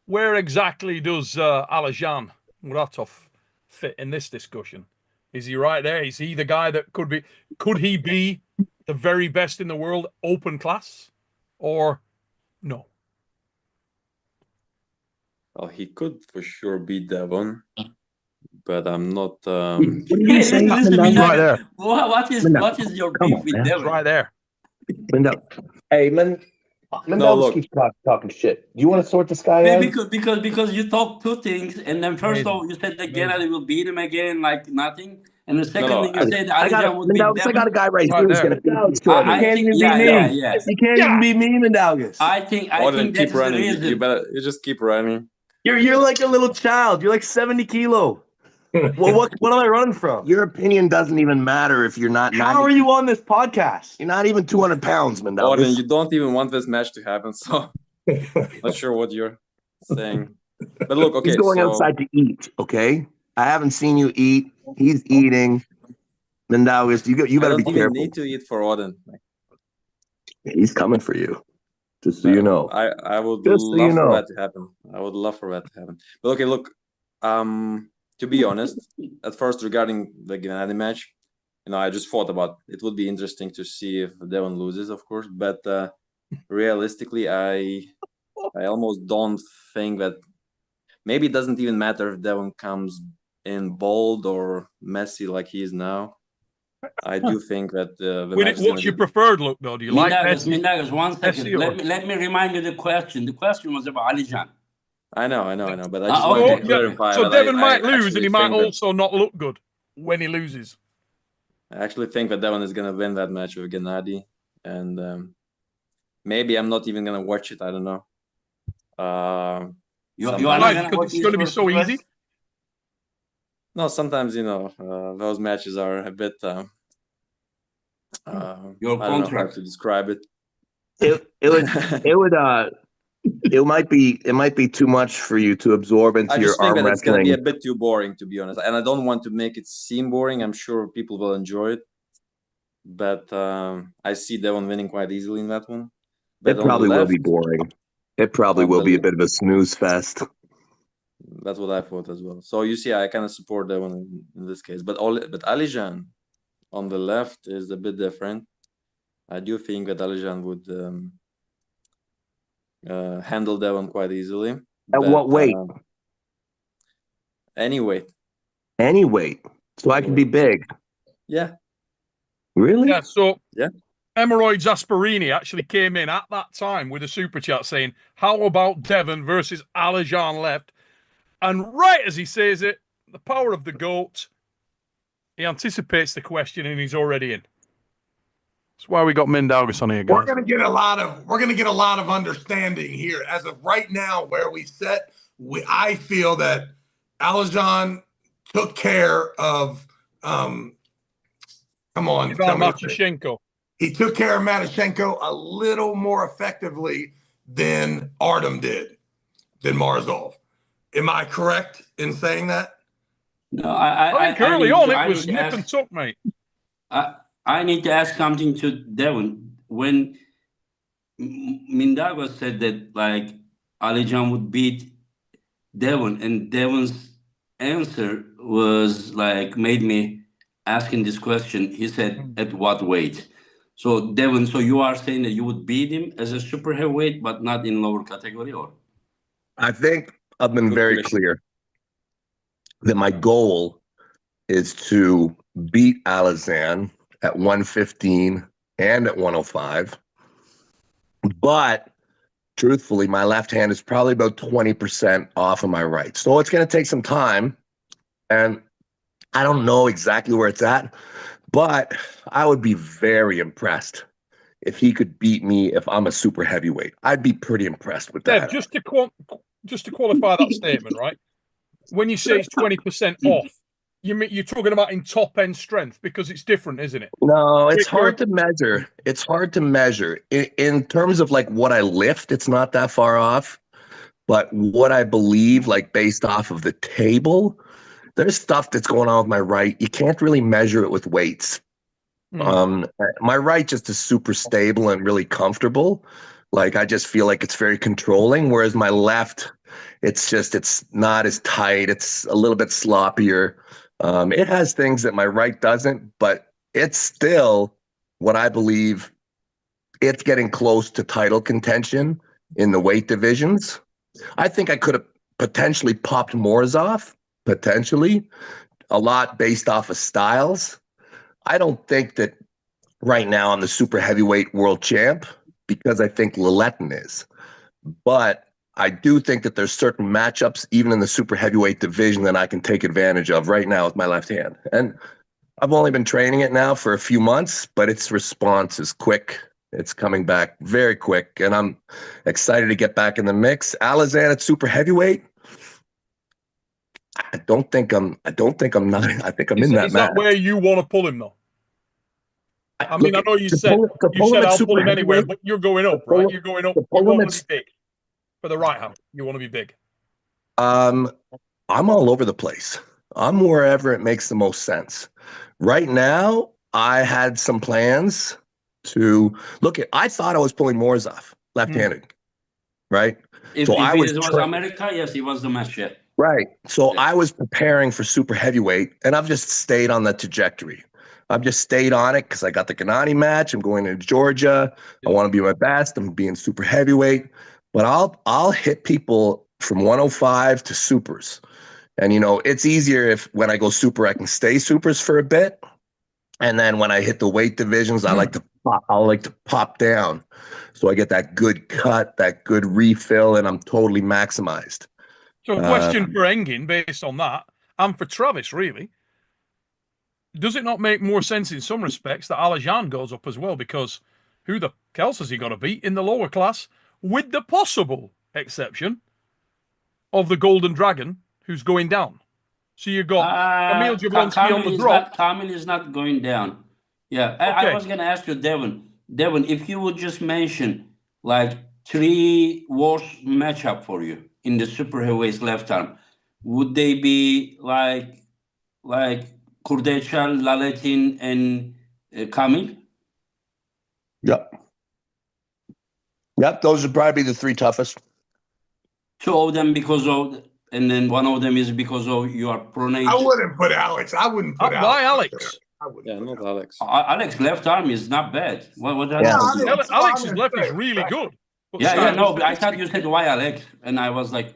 where exactly does Alijah Muratov fit in this discussion? Is he right there? Is he the guy that could he be the very best in the world open class or no? Well, he could for sure beat Devon, but I'm not. What are you saying? Right there. What is your beef with Devon? Right there. Hey, Mindaugas keeps talking shit. Do you want to sort this guy out? Because you talk two things, and then first of all you said that Genady will beat him again like nothing, and the second thing you said Alijah would beat Devon. I got a guy right here who's going to beat You can't even beat me, Mindaugas. I think keep that's running. the reason. You just keep running. You're like a little child. You're like 70 kilo. Well, what am I running from? Your opinion doesn't even matter if you're not. How are you on this podcast? You're not even 200 pounds, Mindaugas. Auden, you don't even want this match to happen, so not sure what you're saying. But look, okay, he's going outside to eat. Okay, I haven't seen you eat. He's eating. Mindaugas, you better be careful. I don't even need to eat for Auden. He's coming for you. Just so you know. I would love for that to happen. I would love for that to happen. But okay, look. To be honest, at first regarding the Genady match, I just thought about it would be interesting to see if Devon loses, of course. But realistically, I almost don't think that. Maybe it doesn't even matter if Devon comes in bold or messy like he is now. I do think that the match what's your preferred look, though? Do you like Mindaugas, 1 second. Let me remind you the question. The question was about Alijah. I know, but I just want to clarify. So Devon might lose, and he might also not look good when he loses. I actually think that Devon is going to win that match with Genady, and maybe I'm not even going to watch it. I don't know. You are not because it's going to be so easy. No, sometimes those matches are a bit. Your I don't know how to describe it. It might be too much for you to absorb into your arm wrestling. It's going to be a bit too boring, to be honest, and I don't want to make it seem boring. I'm sure people will enjoy it, but I see Devon winning quite easily in that one. But it probably will be boring. It probably will be a bit of a snooze fest. That's what I thought as well. So you see, I kind of support Devon in this case. But Alijah on the left is a bit different. I do think that Alijah would handle Devon quite easily. At what weight? Any weight. Any weight. So I can be big. Yeah. Really? Yeah, so yeah. Hemorrhoids Asperini actually came in at that time with a super chat saying, how about Devon versus Alijah left? And right as he says it, the power of the GOAT, he anticipates the question and he's already in. That's why we got Mindaugas on here, guys. We're gonna get a lot of understanding here. As of right now, where we sit, I feel that Alijah took care of come on, tell me. Matyashenko. He took care of Matyashenko a little more effectively than Artem did, than Marzov. Am I correct in saying that? No, I think early on it was nip and tuck, mate. I need to ask something to Devon. When Mindaugas said that like Alijah would beat Devon, and Devon's answer was like made me asking this question. He said, "At what weight?" So Devon, so you are saying that you would beat him as a super heavyweight, but not in lower category, or? I think I've been very clear that my goal is to beat Alijah at 115 and at 105. But truthfully, my left hand is probably about 20% off of my right. So it's going to take some time. And I don't know exactly where it's at, but I would be very impressed if he could beat me if I'm a super heavyweight. I'd be pretty impressed with that. Dave, just to qualify that statement, right? When you say it's 20% off, you're talking about in top end strength, because it's different, isn't it? No, it's hard to measure. It's hard to measure. In terms of like what I lift, it's not that far off. But what I believe, like based off of the table, there's stuff that's going on with my right. You can't really measure it with weights. My right just is super stable and really comfortable. Like I just feel like it's very controlling. Whereas my left, it's not as tight. It's a little bit sloppier. It has things that my right doesn't, but it's still what I believe it's getting close to title contention in the weight divisions. I think I could have potentially popped Morozov, potentially, a lot based off of styles. I don't think that right now I'm the super heavyweight world champ because I think Lilletin is. But I do think that there's certain matchups, even in the super heavyweight division, that I can take advantage of right now with my left hand. And I've only been training it now for a few months, but its response is quick. It's coming back very quick, and I'm excited to get back in the mix. Alijah at super heavyweight. I think I'm not. I think I'm in that match. Is that where you want to pull him, though? I mean, I know you said I'll pull him anywhere, but you're going up, right? You're going up. You want to be big for the right hand. You want to be big. I'm all over the place. I'm wherever it makes the most sense. Right now, I had some plans to look at. I thought I was pulling Morozov left-handed, right? If it was America, yes, it was the match. Yeah. Right. So I was preparing for super heavyweight, and I've just stayed on the trajectory. I've just stayed on it because I got the Genady match. I'm going to Georgia. I want to be my best. I'm being super heavyweight, but I'll hit people from 105 to supers. And, you know, it's easier if when I go super, I can stay supers for a bit. And then when I hit the weight divisions, I like to pop down. So I get that good cut, that good refill, and I'm totally maximized. So a question for Engin based on that, and for Travis, really. Does it not make more sense in some respects that Alijah goes up as well? Because who the else has he got to beat in the lower class, with the possible exception of the Golden Dragon, who's going down? So you've got Kamil Jablonski on the drop. Kamil is not going down. Yeah, I was going to ask you, Devon. Devon, if you would just mention like 3 worst matchup for you in the super heavyweights left arm, would they be like Kurdechal, Laletin, and Kamil? Yep. Those would probably be the 3 toughest. 2 of them because of and then one of them is because of you are pronate. I wouldn't put Alex. I wouldn't put Alex. Why Alex? I wouldn't Yeah, put not Alex. Alex left arm is not bad. What does Yeah. that do? Alex's left is really good. But Yeah, no, Styles- but I thought you said why Alex, and I was like,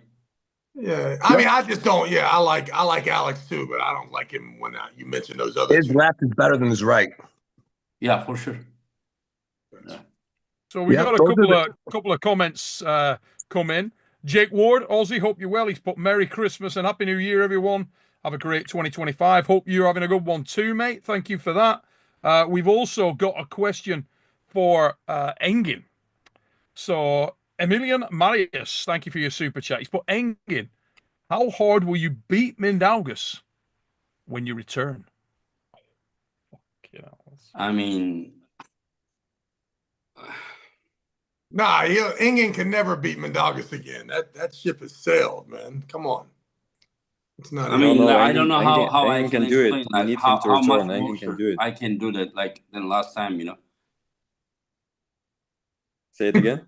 Yeah, I mean, I just don't. Yeah, I like Alex too, but I don't like him when you mentioned those other His two. left is better than his right. yeah, for sure. Yeah. So we Yeah, got a those are couple of comments come in. Jake Ward, Aussie, hope you're well. He's put Merry Christmas and Happy New Year, everyone. Have a great 2025. Hope you're having a good one too, mate. Thank you for that. We've also got a question for Engin. So Emilian Marius, thank you for your super chat. He's put Engin, how hard will you beat Mindaugas when you return? I mean, Nah, Engin can never beat Mindaugas again. That ship has sailed, man. Come on. It's not. I mean, no, I don't know how I Engin can do it. explain, We like, need him to how much return. Engin more can do it. I can do that like than last time, you know. Say it again.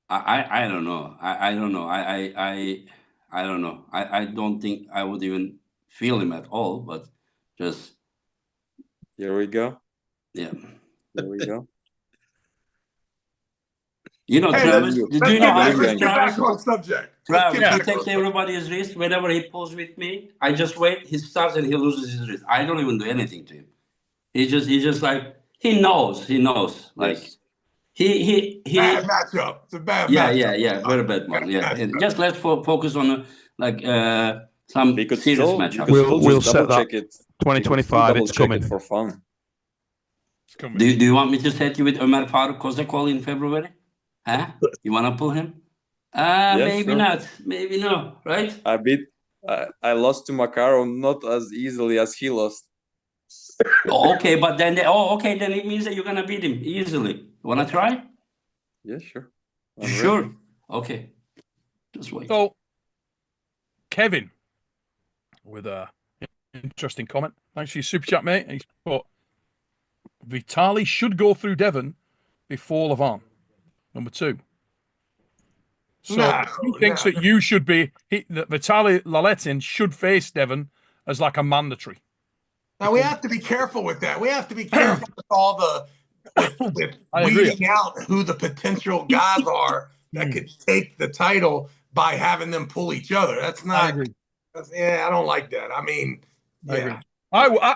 I don't know. I don't know. I don't know. I don't think I would even feel him at all, but just Here we go. yeah. Here we go. You know, Hey, Travis, let's- do you know how let's Let's get back Travis? on subject. Travis, Let's he get back takes on everybody's wrist whenever he pulls with me. I just wait. He starts and he loses his wrist. I don't even do anything to him. He just like he knows. Like Yes. he. Bad matchup. It's a bad Yeah, matchup. very bad one. Yeah, Bad and matchup. just let's focus on some We could serious still, matchup. We'll just set double that. check it. 2025, it's coming. For fun. It's coming. Do you want me to set you with Ömer Faruk Kozakol in February? Huh? You want to pull him? Maybe sure. not. Maybe no. Right? I lost to Makarov not as easily as he lost. Okay, but then then it means that you're gonna beat him easily. You wanna try? Yeah, sure. I'm Sure. ready. Okay. Just wait. So, Kevin, with a interesting comment. Thanks for your super chat, mate. He's put Vitali should go through Devon before Levant, number 2. So he thinks that you should be that Vitali Larratt should face Devon as like a mandatory. Now we have to be careful with that. We have to be careful with all with weeding out who the potential guys are that could take the title by having them pull each other. That's not. I don't like that. I mean, yeah.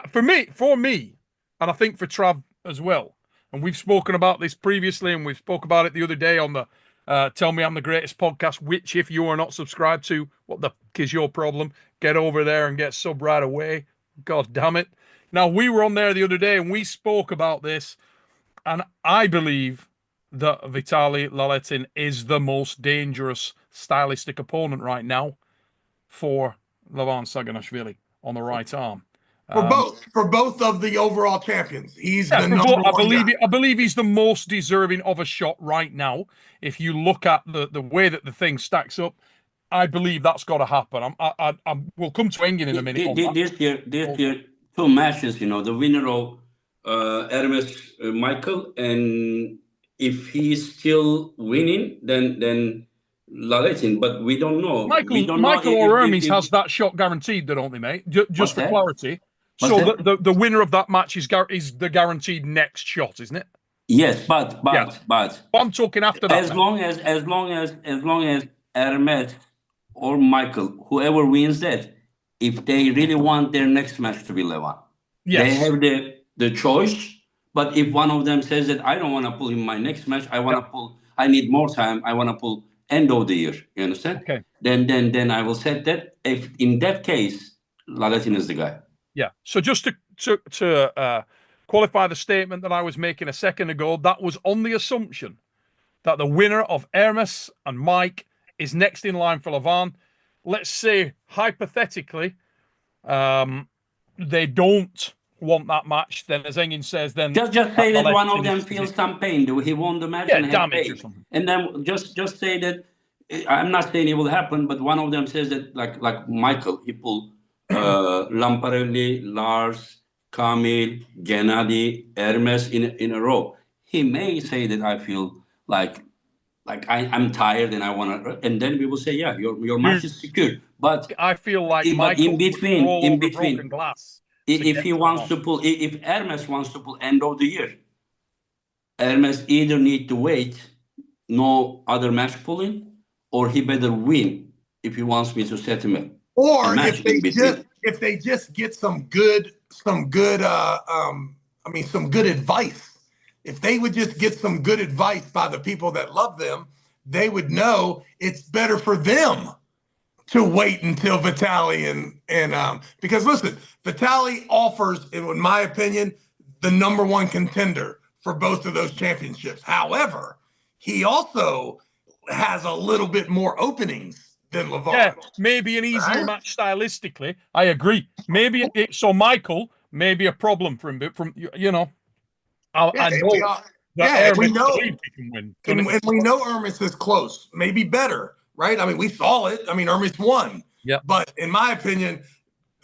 For me, and I think for Trav as well. And we've spoken about this previously, and we spoke about it the other day on the Tell Me I'm the Greatest podcast, which if you are not subscribed to, what the fuck is your problem? Get over there and get sub right away. God damn it. Now, we were on there the other day and we spoke about this, and I believe that Vitali Larratt is the most dangerous stylistic opponent right now for Levan Saganashvili on the right arm. For both of the overall champions, he's the number one guy. I believe he's the most deserving of a shot right now. If you look at the way that the thing stacks up, I believe that's got to happen. We'll come to Engin in a minute. This year, 2 matches. You know, the winner of Hermes Michael, and if he's still winning, then Larratt. But we don't know. Michael or Hermes has that shot guaranteed, don't they, mate? Just for clarity. So the winner of that match is the guaranteed next shot, isn't it? Yes, but I'm talking after that. As long as Hermes or Michael, whoever wins that, if they really want their next match to be Levan, they have the choice. But if one of them says that I don't want to pull in my next match, I need more time, I want to pull end of the year. You understand? Okay. Then I will set that. If in that case, Larratt is the guy. Yeah. So just to qualify the statement that I was making a second ago, that was on the assumption that the winner of Hermes and Mike is next in line for Levan. Let's say hypothetically, they don't want that match. Then, as Engin says, then just say that one of them feels some pain. He won the match and had damage pain. Or something. And then just say that. I'm not saying it will happen, but one of them says that like Michael, he pulled Lamparelli, Lars, Kamil, Gennady, Hermes in a row. He may say that I feel like like I'm tired and I want to, and then we will say, yeah, your match is secure. But I feel like but Michael in between, all over broken glass. if he wants to pull, if Hermes wants to pull end of the year, Hermes either need to wait, no other match pulling, or he better win if he wants me to set him up. Or if they just get some good advice. If they would just get some good advice by the people that love them, they would know it's better for them to wait until Vitali and because listen, Vitali offers, in my opinion, the #1 contender for both of those championships. However, he also has a little bit more openings than Levon. Yeah, maybe an easier match stylistically. I agree. Maybe so Michael may be a problem for him, but from you know, I know that we know he can win. And we know Hermes is close, maybe better, right? I mean, we saw it. I mean, Hermes won. Yeah. But in my opinion,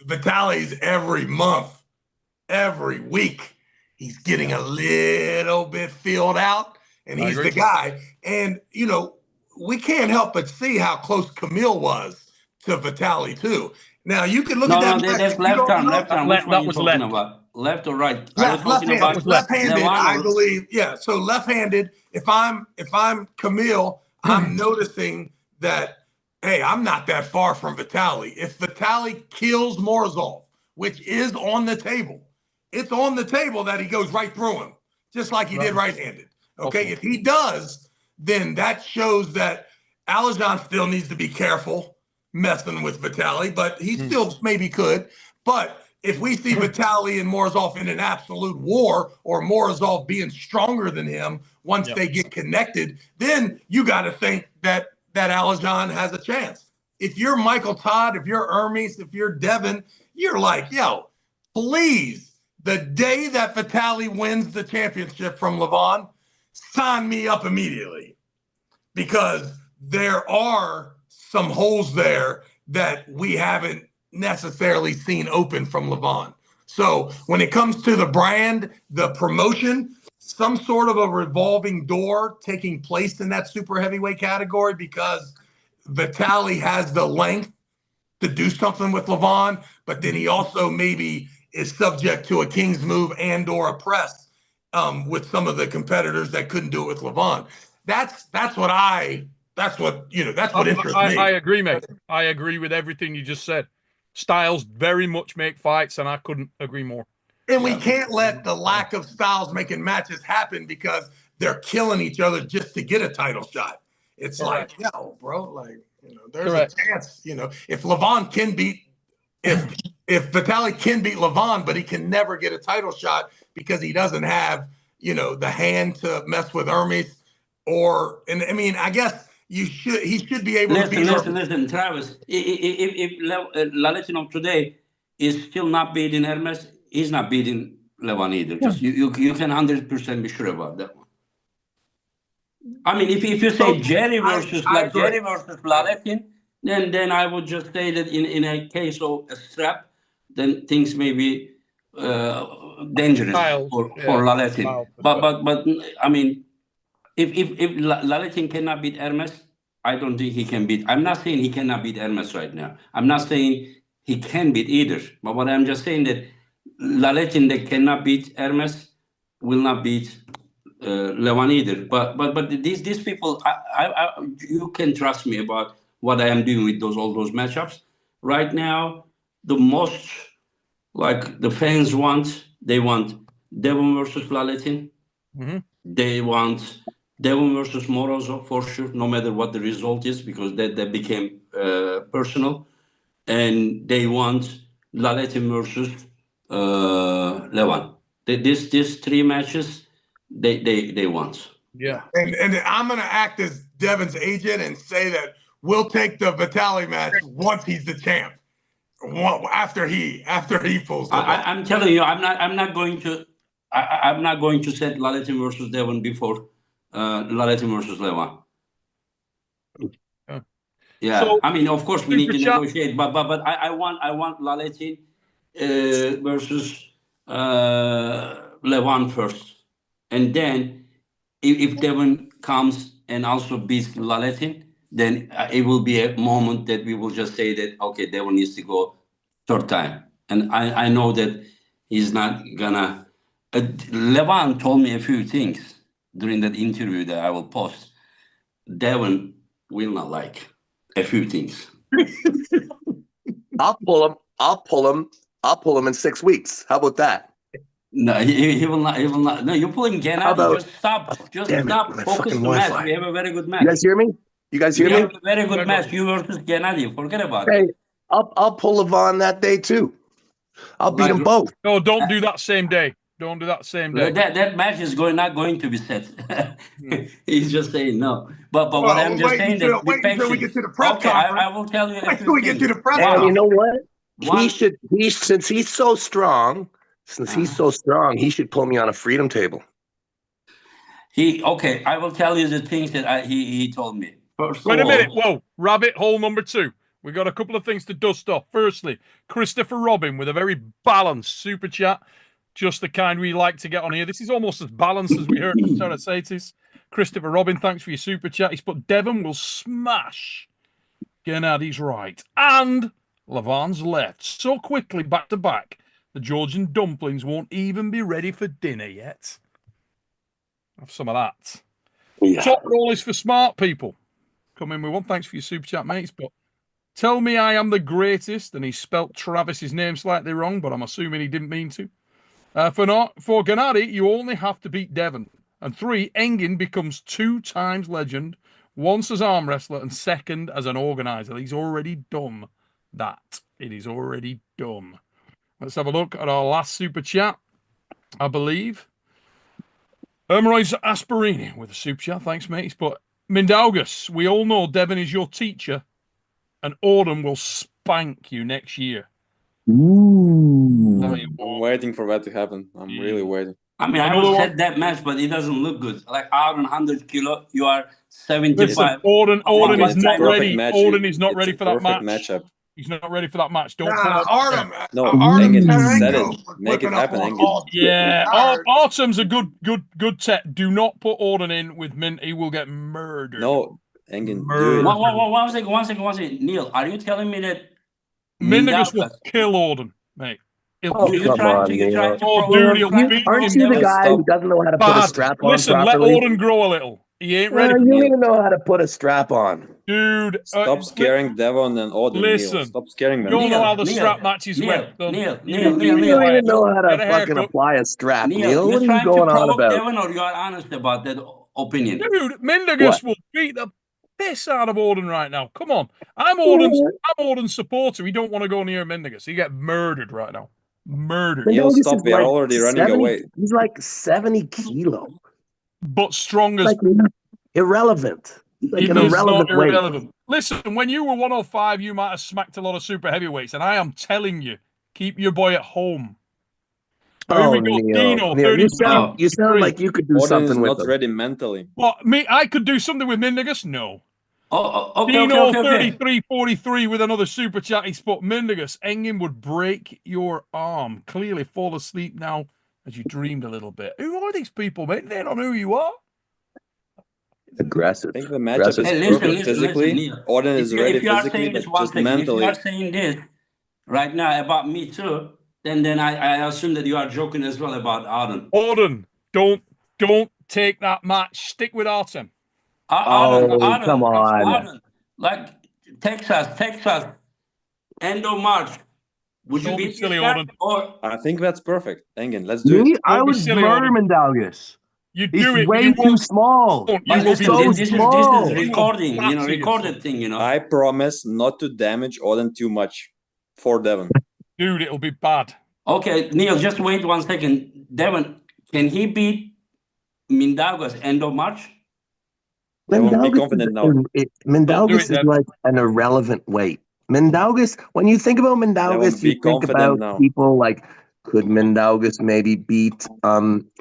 Vitali's every month, every week, he's getting a little bit filled out, and he's the guy. And, you know, we can't help but see how close Camille was to Vitali, too. Now, you can look at that. No, that's left arm. Which one are you talking about? Left or right? Left-handed, I believe. Yeah, so left-handed. If I'm Camille, I'm noticing that, hey, I'm not that far from Vitali. If Vitali kills Morozov, which is on the table, it's on the table that he goes right through him, just like he did right-handed. Okay, if he does, then that shows that Alijah still needs to be careful messing with Vitali, but he still maybe could. But if we see Vitali and Morozov in an absolute war, or Morozov being stronger than him once they get connected, then you got to think that Alijah has a chance. If you're Michael Todd, if you're Hermes, if you're Devon, you're like, yo, please, the day that Vitali wins the championship from Levon, sign me up immediately, because there are some holes there that we haven't necessarily seen open from Levon. So when it comes to the brand, the promotion, some sort of a revolving door taking place in that super heavyweight category, because Vitali has the length to do something with Levon, but then he also maybe is subject to a king's move and or a press with some of the competitors that couldn't do it with Levon. That's what interests me. I agree, mate. I agree with everything you just said. Styles very much make fights, and I couldn't agree more. And we can't let the lack of styles making matches happen because they're killing each other just to get a title shot. It's like, yo, bro, like, you know, there's a chance, you know, if Levon can beat, if Vitali can beat Levon, but he can never get a title shot because he doesn't have, you know, the hand to mess with Hermes, and I mean, I guess he should be able to beat Listen, Travis, if Larratt of today is still not beating Hermes, he's not beating Levon either. Just you can 100% be sure about that one. I mean, if you say Jerry versus Larratt, then I would just say that in a case of a strap, then things may be dangerous for Larratt. But I mean, if Larratt cannot beat Hermes, I don't think he can beat. I'm not saying he cannot beat Hermes right now. I'm not saying he can beat either. But what I'm just saying that Larratt that cannot beat Hermes will not beat Levon either. But these people, you can trust me about what I am doing with all those matchups. Right now, the most like the fans they want Devon versus Larratt. They want Devon versus Morozov for sure, no matter what the result is, because that became personal. And they want Larratt versus Levon. These three matches, they want. Yeah. And I'm going to act as Devon's agent and say that we'll take the Vitali match once he's the champ. After he pulls the ball. I'm telling you, I'm not going to set Larratt versus Devon before Larratt versus Levon. Yeah, so, I mean, of course we need to negotiate, but I want Larratt versus Levon first, and then if Devon comes and also beats Larratt, then it will be a moment that we will just say that, okay, Devon needs to go third time. And I know that he's not gonna. Levan told me a few things during that interview that I will post. Devon will not like a few things. I'll pull him. I'll pull him in 6 weeks. How about that? No, he will not. He will not. No, you pull him Genady. about- Just stop. Just Damn it, stop. my Focus fucking the match. Wi-Fi. We have a very good match. You guys hear me? You guys hear We me? have a very good Yeah, match. You versus Genady. Forget about Hey, it. I'll pull Levon that day too. I'll beat them both. No, don't do that same day. Don't do that same day. That match is not going to be set. He's just saying no. But what Well, I'm just wait saying until- that be wait until we patient. get to the press Okay, conference. I will tell you a Wait few till we get things. to the press And you conference. know what? One- Since he's so strong, he should pull me on a freedom table. Okay, I will tell you the things that he told me. First Wait of a minute. all, Whoa. Rabbit hole number 2. We got a couple of things to dust off. Firstly, Christopher Robin with a very balanced super chat. Just the kind we like to get on here. This is almost as balanced as we heard from Sarasatis. Christopher Robin, thanks for your super chat. He's put Devon will smash Gennady's right and Levan's left so quickly back to back. The Georgian dumplings won't even be ready for dinner yet. Have some of that. Yeah. Top roll is for smart people. Come in with one. Thanks for your super chat, mates. But tell me I am the greatest, and he spelt Travis's name slightly wrong, but I'm assuming he didn't mean to. For Genady, you only have to beat Devon. And 3, Engin becomes 2 times legend, once as arm wrestler and second as an organizer. He's already done that. It is already done. Let's have a look at our last super chat, I believe. Ermeroy's Asperini with a super chat. Thanks, mate. He's put Mindaugas, we all know Devon is your teacher, and Auden will spank you next year. Ooh. I'm waiting for that to happen. I'm really waiting. I mean, I Another will one? set that match, but it doesn't look good. Like out on 100 kilo, you are 75. Listen, Auden It's is not a perfect ready. match. Auden is not It's ready a for that perfect match. matchup. He's not ready for that match. Don't Nah, put Artem. No, Artem Engin, Tarango set it. was Make it whipping up happen, on Engin. all- Yeah, Tired. Artem's a good tech. Do not put Auden in with Mint. He will get murdered. No, Engin, do Murder. it. One second. Neil, are you telling me that Mindaugas will Mindaugas, kill Auden, mate. Oh, you're come trying on, to Neil. Oh, dude, he'll beat Aren't him. you the Neil. guy who doesn't know how to put a Bad. strap on Listen, properly? let Auden grow a little. He ain't ready. You Neil. even know how to put a strap on. Dude, Stop scaring Devon and Auden, listen. Neil. Stop scaring them. You all know how the Neil, strap matches went. Neil, You Neil. don't even know how to Get a fucking haircut. apply a strap, Neil, Neil. you're What are you trying to going on provoke about? Devon, or you are honest about that opinion? Dude, Mindaugas What? will beat the piss out of Auden right now. Come on. I'm Auden's supporter. He don't want to go near Mindaugas. He get murdered right now. Murdered. Neil, Mindaugas stop. is We are already running 70 away. He's like 70 kilo. But strong as Like irrelevant. He's like he an is irrelevant not weight. irrelevant. Listen, when you were 105, you might have smacked a lot of super heavyweights, and I am telling you, keep your boy at home. Here Oh, we go. Neil. Dino, Neil, you 33. sound like you could do Auden is something with not him. ready mentally. What, me? I could do something with Mindaugas? No. Okay. Dino 3343 with another super chat. He's put Mindaugas. Engin would break your arm. Clearly fall asleep now as you dreamed a little bit. Who are these people, mate? They don't know who you are. Aggressive. I think the matchup is Hey, perfect physically. Neil. Auden is ready If you are physically, saying but this one just second, if you mentally. are saying this right now about me too, then I assume that you are joking as well about Auden. Auden, don't take that match. Stick with Artem. Auden, come on. Auden, like Texas, end of March. Would you Don't be be silly, this guy? Auden. Or I think that's perfect. Engin, let's do it. Me? I Don't be would silly, murder Auden. Mindaugas. You He's do it. way You too won't. small. You but will listen, be this small. is recording, Batsy recorded thing, you know. I promise not to damage Auden too much for Devon. Dude, it'll be bad. Okay, Neil, just wait 1 second. Devon, can he beat Mindaugas end of March? Devon, be confident now. Mindaugas is Devon. like an irrelevant weight. Mindaugas, when you think about Mindaugas, be you think confident about now. people like, could Mindaugas maybe beat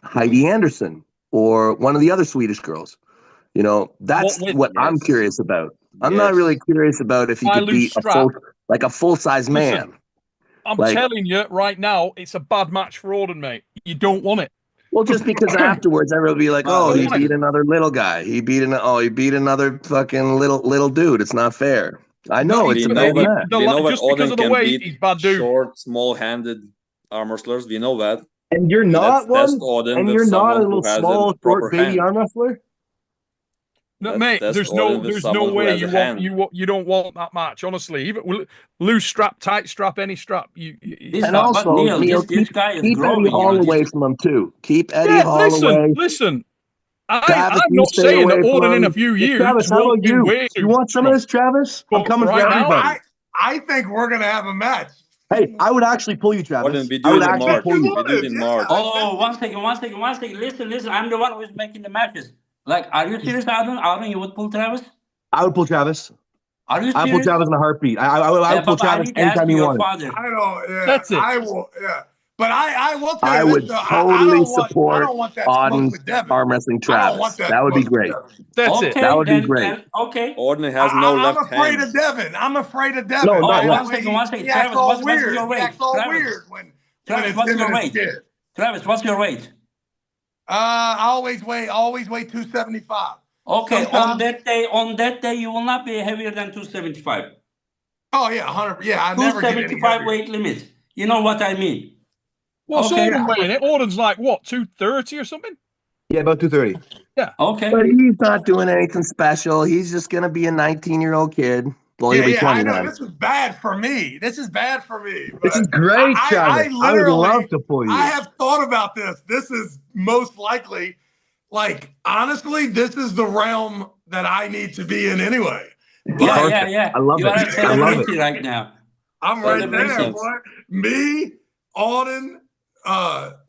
Heidi Anderson or one of the other Swedish girls? You know, that's What with? what I'm Yes. curious about. I'm not Yes. really curious about if he I could lose beat strap. a full-size man. I'm Like- telling you right now, it's a bad match for Auden, mate. You don't want it. Well, just because afterwards everyone will be like, Wow, "Oh, he listen. beat another little guy. He beat another fucking little dude." It's not fair. I know We it's a know big that match. we know that just because Odin of the can weight, he's beat bad dude. short, small-handed arm wrestlers. We know that. And you're Let's not one. test Odin And with you're not a someone little who has small, a proper short baby hand. arm wrestler. No, Let's mate, test there's Odin with no someone who way has a you hand. you don't want that match. Honestly, even loose strap, tight strap, any strap. This And guy, but also, Neil, Neil, this guy is keep Eddie growing. Hall away from him too. Keep Eddie Yeah, Hall away. listen. Travis, I'm you not stay saying that away from Odin in a him. few Hey, years Travis, how won't about be you? way You want some of this, Travis? I'm But coming for right now, everybody. I think we're gonna have a match. Hey, I would actually pull you, Travis. Odin, we I do would it in actually March. pull you. We do it in March. Oh, one second. Listen. I'm the one who is making the matches. Like, are you serious, Arden, you would pull Travis? I would pull Travis. Are you I pull serious? Travis in a heartbeat. I would pull Papa, I Travis need to ask anytime you you your wanted. father. I don't. Yeah, That's it. I will. Yeah, but I will tell I you would this. Though, totally I support don't want that smoke Auden's with Devin. arm wrestling I don't want Travis. that. That would be smoke with great. Devin. that's it. Okay, That would be then, great. okay. Odin has no I'm left afraid hand. of Devin. I'm afraid of Devin. No, Oh, not yet. one second. He acts Travis, all what's weird. your He weight? acts all Travis, weird when it's what's him your and his weight? kid. Travis, what's your weight? I always weigh 275. Okay, Sometimes, on that day, you will not be heavier than 275. oh yeah, 100. Yeah, I never get any 275 heavier. weight limit. You know what I mean? What's Okay. Odin weighing it? Odin's like what, 230 or something? Yeah, about 230. Okay. But he's not doing anything special. He's just going to be a 19-year-old kid. Well, he'll be Yeah, 20 I know. then. This is bad for me. This is bad for me. This is but great, I Travis. I would literally, love to pull you. I have thought about this. This is most likely, like, honestly, this is the realm that I need to be in anyway. But Yeah. I love you are it. at I love celebrity right now. I'm right That there, makes sense. boy. Me, Auden,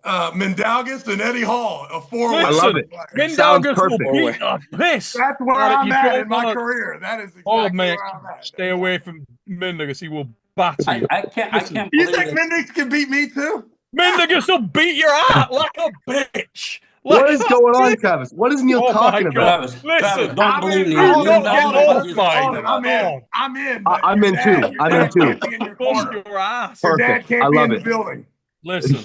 Mendaugas, and Eddie Hall, a four-way. I love it. Sounds Mindaugas will perfect. beat the piss. That's where Right, I'm you at don't in my wanna- career. That is exactly Oh, man, where I'm at. stay away from Mindaugas. He will batter you. I can't You believe think it. Mendix can beat me too? Mindaugas will beat your ass like a bitch. What Like is a going on, bitch. Travis? What is Neil Oh, my talking about? God. Travis, Listen, don't believe me. do Neil not doesn't get know what off he's my talking about. I'm in. But I'm your in too. dad- your I'm dad in too. can't be in your Bust corner. your ass. Your Perfect. dad can't I be love in the it. building. Listen.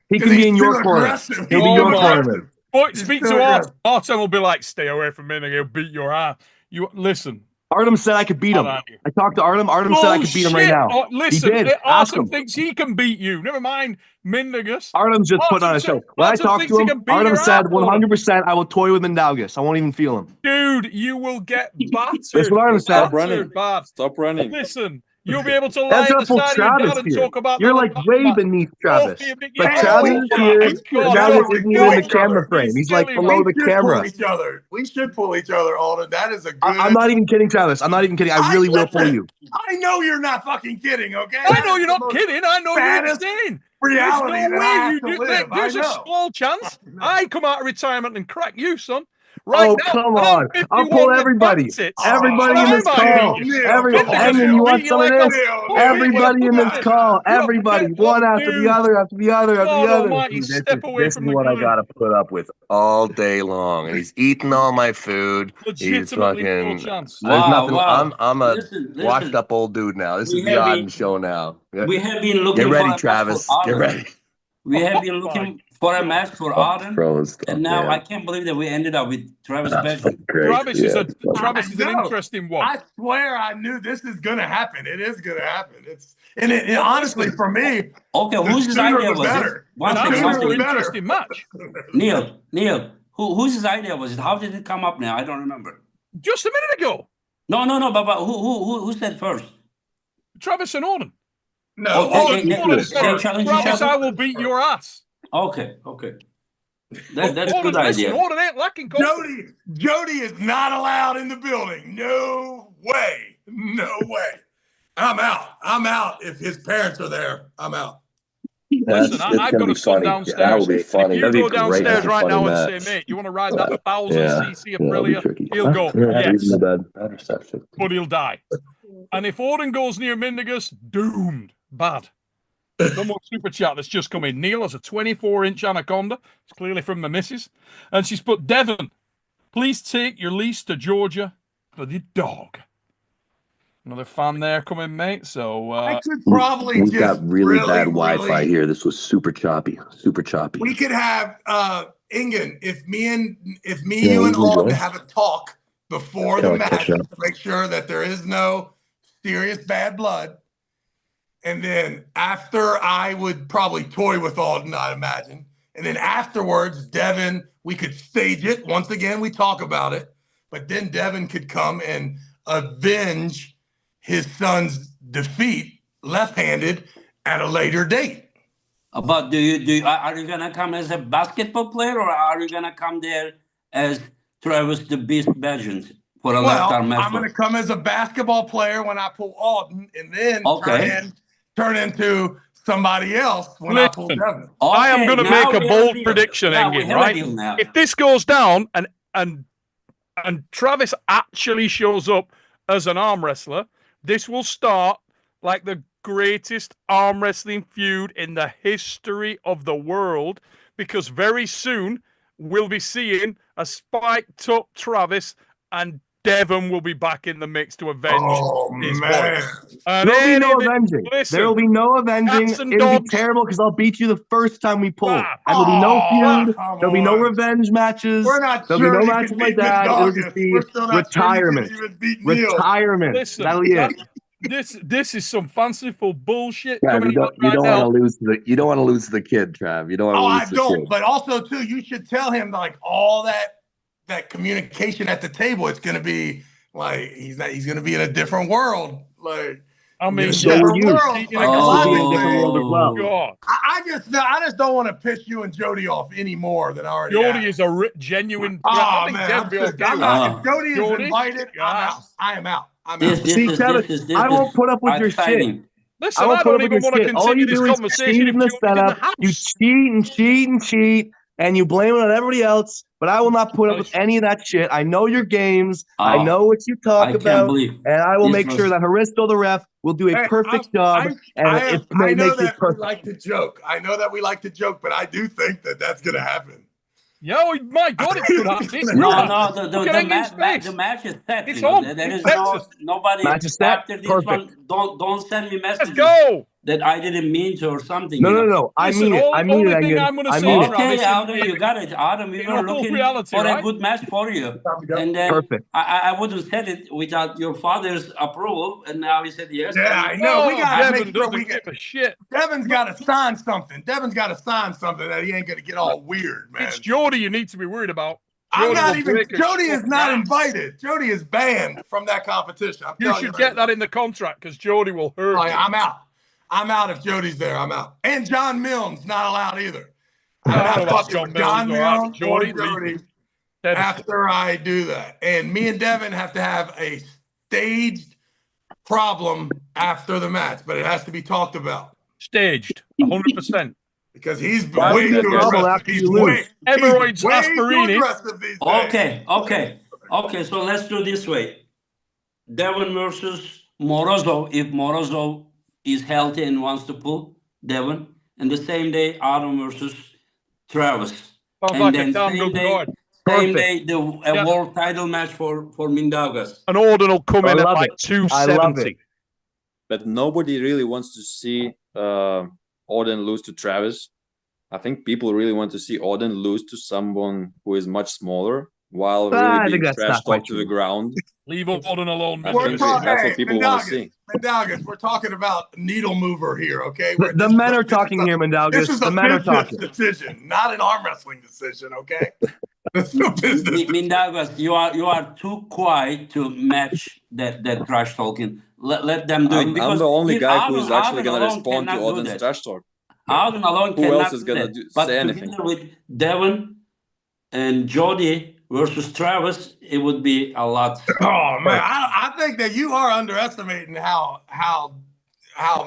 He can He's be in your too corner. aggressive. He'll be Oh your my corner. But He's speak still to aggressive. Artem will be like, stay away from Mindaugas. He'll beat your ass. You listen. Artem said I could beat him. Get out of here. I talked to Artem. Artem said I could beat him right now. Oh, listen, he did. Ask Artem him. thinks he can beat you. Never mind Mindaugas. Artem's just putting on a show. When I talked to him, Artem said 100% I will toy with Mendaugas. I won't even feel him. Dude, you will get battered. That's what Artem said. Stop running. Bad. Stop running. Listen, you'll be able to lie That's at the not pull side of your Travis dad and here. talk about You're the like way beneath Travis. But Travis is here. Mendaugas isn't even in the camera frame. He's like below the camera. We should pull each other, Alden. That is a good. I'm not even kidding, Travis. I'm not even kidding. I really will pull you. I know you're not fucking kidding, okay? I know you're not kidding. I know you're saddest insane. reality There's no that I way have you to do. live. There's I a know. small chance I come out of retirement and crack you, son. Right Oh, now, come and I'm on. 51 I'll pull with everybody. fat tits. Everybody But in I this might call. beat you. Engin, you want some of this? Everybody in this call. Everybody. One after the other, after the other, after the God other. almighty, step away This is from the what I grill. got to put up with all day long. And he's eating all my food. He's Legitimately no fucking. chance. There's Wow, nothing. wow. I'm a Listen. washed up old dude now. This We is the have Auden been- show now. We have been looking Get ready, for a Travis. match for Get Arden. ready. We have been Oh, looking for a match for I'm Arden, froze up, and now man. I can't believe that we ended up with Travis That's Bagent. fucking great. Travis is Yeah, a it's fucking- Travis is an No, interesting one. I swear I knew this is gonna happen. It is gonna happen. It honestly for me, Okay, the whose sooner idea the was it? better. One The second, sooner one the An second. better. interesting match. Neil, whose idea was it? How did it come up now? I don't remember. Just a minute ago, No, but who said first? Travis and Auden. No, Oh, Alden they Alden first. challenge each Travis, other? I will beat your ass. Okay. That's a good Listen, idea. Auden ain't lacking confidence. Jody is not allowed in the building. No way. No way. I'm out if his parents are there. I'm out. Listen, I've got a son downstairs. That will be funny. If you That'd be go great. downstairs That's a right funny now match. and say, mate, you want to ride that Yeah. 1000cc That'll be Aprilia? tricky. He'll go, Yeah, yes, even bad reception. but he'll die. And if Auden goes near Mindaugas, doomed. Bad. Someone super chat that's just come in. Neil has a 24-inch anaconda. It's clearly from the missus. And she's put, Devon, please take your lease to Georgia for the dog. Another fan there coming, mate. So I could probably We've just got really bad really, Wi-Fi here. This was super choppy. Super choppy. We could have Engin, if me, Yeah, you, we and can do Alden it. have a talk before the Kinda like match that, to make sure that there is no serious bad blood. And then after, I would probably toy with Alden, I'd imagine. And then afterwards, Devon, we could stage it. Once again, we talk about it. But then Devon could come and avenge his son's defeat left-handed at a later date. But are you gonna come as a basketball player, or are you gonna come there as Travis the Beast Bagent for a left arm match? I'm gonna come as a basketball player when I pull Alden, and then turn into somebody else when I pull Devon. I am going to make a bold prediction, Engin, right? If this goes down and Travis actually shows up as an arm wrestler, this will start like the greatest arm wrestling feud in the history of the world, because very soon we'll be seeing a spiked up Travis, and Devon will be back in the mix to avenge his boy. There will be no avenging. There will be no avenging. It'll be terrible because I'll beat you the first time we pull. And there'll be no feud. There'll be no revenge matches. We're not There'll sure be no you matches can like beat that. It'll just August. be We're still not retirement. sure you can even beat Neil. Retirement. Listen, That'll be it. This is some fanciful bullshit Trav, coming out right you don't now. want to lose to the you don't want to lose to the kid, Trav. You don't want to lose to the kid. But also too, you should tell him like all that communication at the table. It's gonna be like he's gonna be in a different world. Like I mean, so will you. Like I'll be in a different world as well. God. I just don't want to piss you and Jody off any more than I already Jody have. is a genuine. Oh man, if Jody is invited, I'm out. I am out. I'm out. See, Kevin, I won't put up with your shit. Listen, I don't even want to continue this conversation if in the Jody's in the setup. house. You cheat and cheat and cheat, and you blame it on everybody else. But I will not put up with any of that shit. I know your games. I know what you talk about, and I will make sure that Haristo, the ref, will do a perfect job. I know that we like to joke. I know that we like to joke, but I do think that that's going to happen. Yo, my God, it's good happen. The match is set. It's on. There is nobody after this one. Don't send me messages. Let's go. That I didn't mean to or something. No. I mean it. I mean it. I'm going to say, okay, Adam, you got it. Adam, we were looking for a good match for you. And then I wouldn't said it without your father's approval. And now he said yes. Yeah, I know. We got to make sure we get a shit. Devon's got to sign something. Devon's got to sign something that he ain't going to get all weird, man. It's Jody you need to be worried about. I'm not even. Jody is not invited. Jody is banned from that competition. You should get that in the contract because Jody will hurt you. I'm out. I'm out if Jody's there. I'm out. And John Milne's not allowed either. I'm not fucking with John Milne or Jody after I do that. And me and Devon have to have a staged problem after the match, but it has to be talked about. Staged, 100%. Because he's way too aggressive. He's way Aspirini. too aggressive these days. Okay. So let's do this way: Devon versus Morozov. If Morozov is healthy and wants to pull Devon, and the same day Adam versus Travis, and then same day the world title match for Mindaugas. An Orden will come in at like 270. But nobody really wants to see Orden lose to Travis. I think people really want to see Orden lose to someone who is much smaller while really being trash talked to the ground. Leave Orden alone. I think that's what people want to see. Mandaugas, we're talking about needle mover here, okay? The men are talking here, Mandaugas. This is a business decision, not an arm wrestling decision, okay? This is a business. Mindaugas, you are too quiet to match that trash talking. Let them do it. I'm the only guy who is actually going to respond to Oden's trash talk. Alden alone who else is going to say anything? But with Devon and Jody versus Travis, it would be a lot. Oh man, I think that you are underestimating how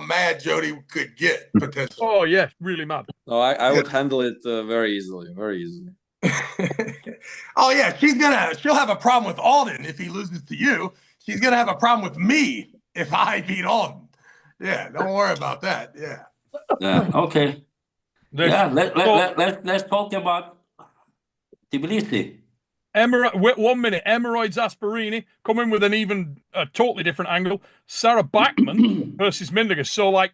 mad Jody could get potentially. Oh yeah, really mad. No, I would handle it very easily. Oh yeah, she'll have a problem with Alden if he loses to you. She's gonna have a problem with me if I beat Alden. Yeah, don't worry about that. Yeah. Yeah. Okay. Let's talk about Tbilisi. Wait 1 minute. Hemorrhoids Asperini come in with a totally different angle. Sarah Backman versus Mindigus. So like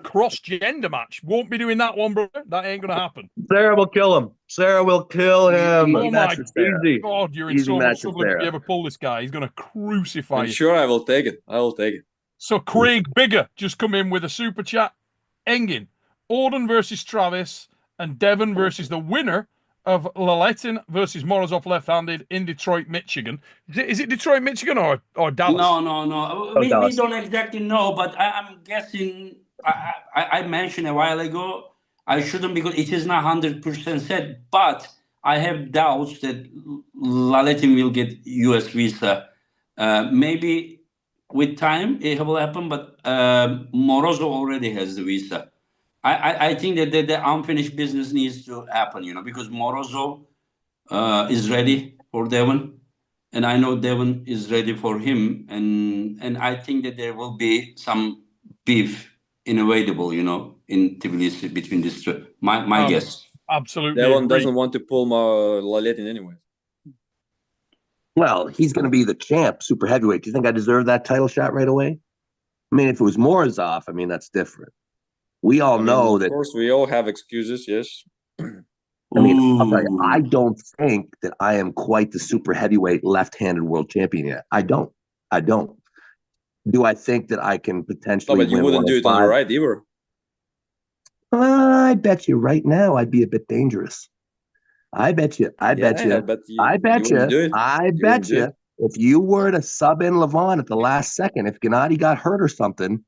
cross-gender match. Won't be doing that one, brother. That ain't gonna happen. Sarah will kill him. Sarah will kill him. Oh my Easy. God, you're in Easy so much match with trouble if Sarah. you ever pull this guy. He's gonna crucify I'm you. sure I will take it. I will take it. So Craig Bigger just come in with a super chat. Engin, Orden versus Travis, and Devon versus the winner of Laletin versus Morozov left-handed in Detroit, Michigan. Is it Detroit, Michigan, or Dallas? No. We don't exactly know, but I'm guessing. I mentioned a while ago. I shouldn't, because it is not 100% said, but I have doubts that Laletin will get U.S. visa. Maybe with time it will happen, but Morozov already has the visa. I think that the unfinished business needs to happen, because Morozov is ready for Devon, and I know Devon is ready for him, and I think that there will be some beef inevitable, in Tbilisi between these two. My guess. Absolutely. Devon doesn't want to pull Laletin anyway. Well, he's going to be the champ, super heavyweight. Do you think I deserve that title shot right away? I mean, if it was Morozov, I mean, that's different. We all know that. Of course, we all have excuses, yes. I mean, I'll tell you, I don't think that I am quite the super heavyweight left-handed world champion yet. I don't. Do I think that I can potentially but you wouldn't do it on the right either. I bet you right now I'd be a bit dangerous. I bet you. If you were to sub in Levon at the last second, if Genady got hurt or something,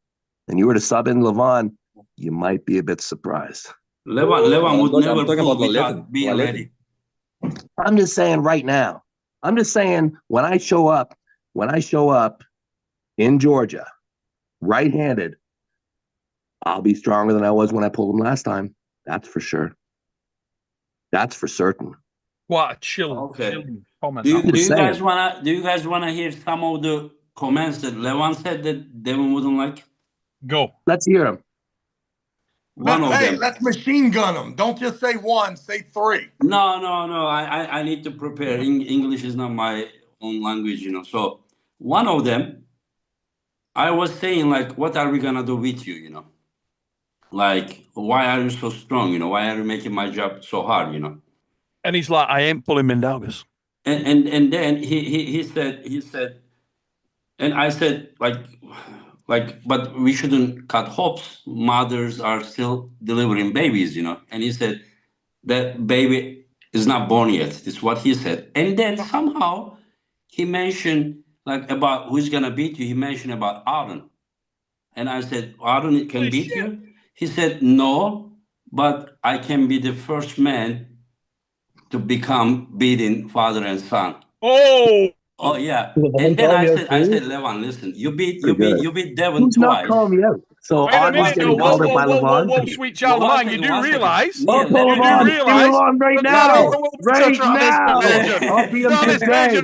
and you were to sub in Levon, you might be a bit surprised. Levon would never pull without being ready. I'm just saying right now. I'm just saying when I show up in Georgia, right-handed, I'll be stronger than I was when I pulled him last time. That's for sure. That's for certain. What a chill comment. Do you guys wanna hear some of the comments that Levon said that Devon wouldn't like? Go. Let's hear them. Let's machine gun them. Don't just say one, say three. No. I need to prepare. English is not my own language, So one of them, I was saying, like, what are we gonna do with you, Like, why are you so strong? Why are you making my job so hard? And he's like, I ain't pulling Mindaugas. And then he said, and I said, like, but we shouldn't cut hopes. Mothers are still delivering babies, And he said that baby is not born yet. This is what he said. And then somehow he mentioned, like, about who's gonna beat you. He mentioned about Aaron, and I said, Aaron can beat you. He said, no, but I can be the first man to become beating father and son. Oh yeah. And then I said, Levon, listen, you beat Devon Who's twice. not calling me out? So wait a minute, whoa, sweet child of mine. You do realize? I'll pull him on. Give me Levon right now. Right now. I'll beat him today.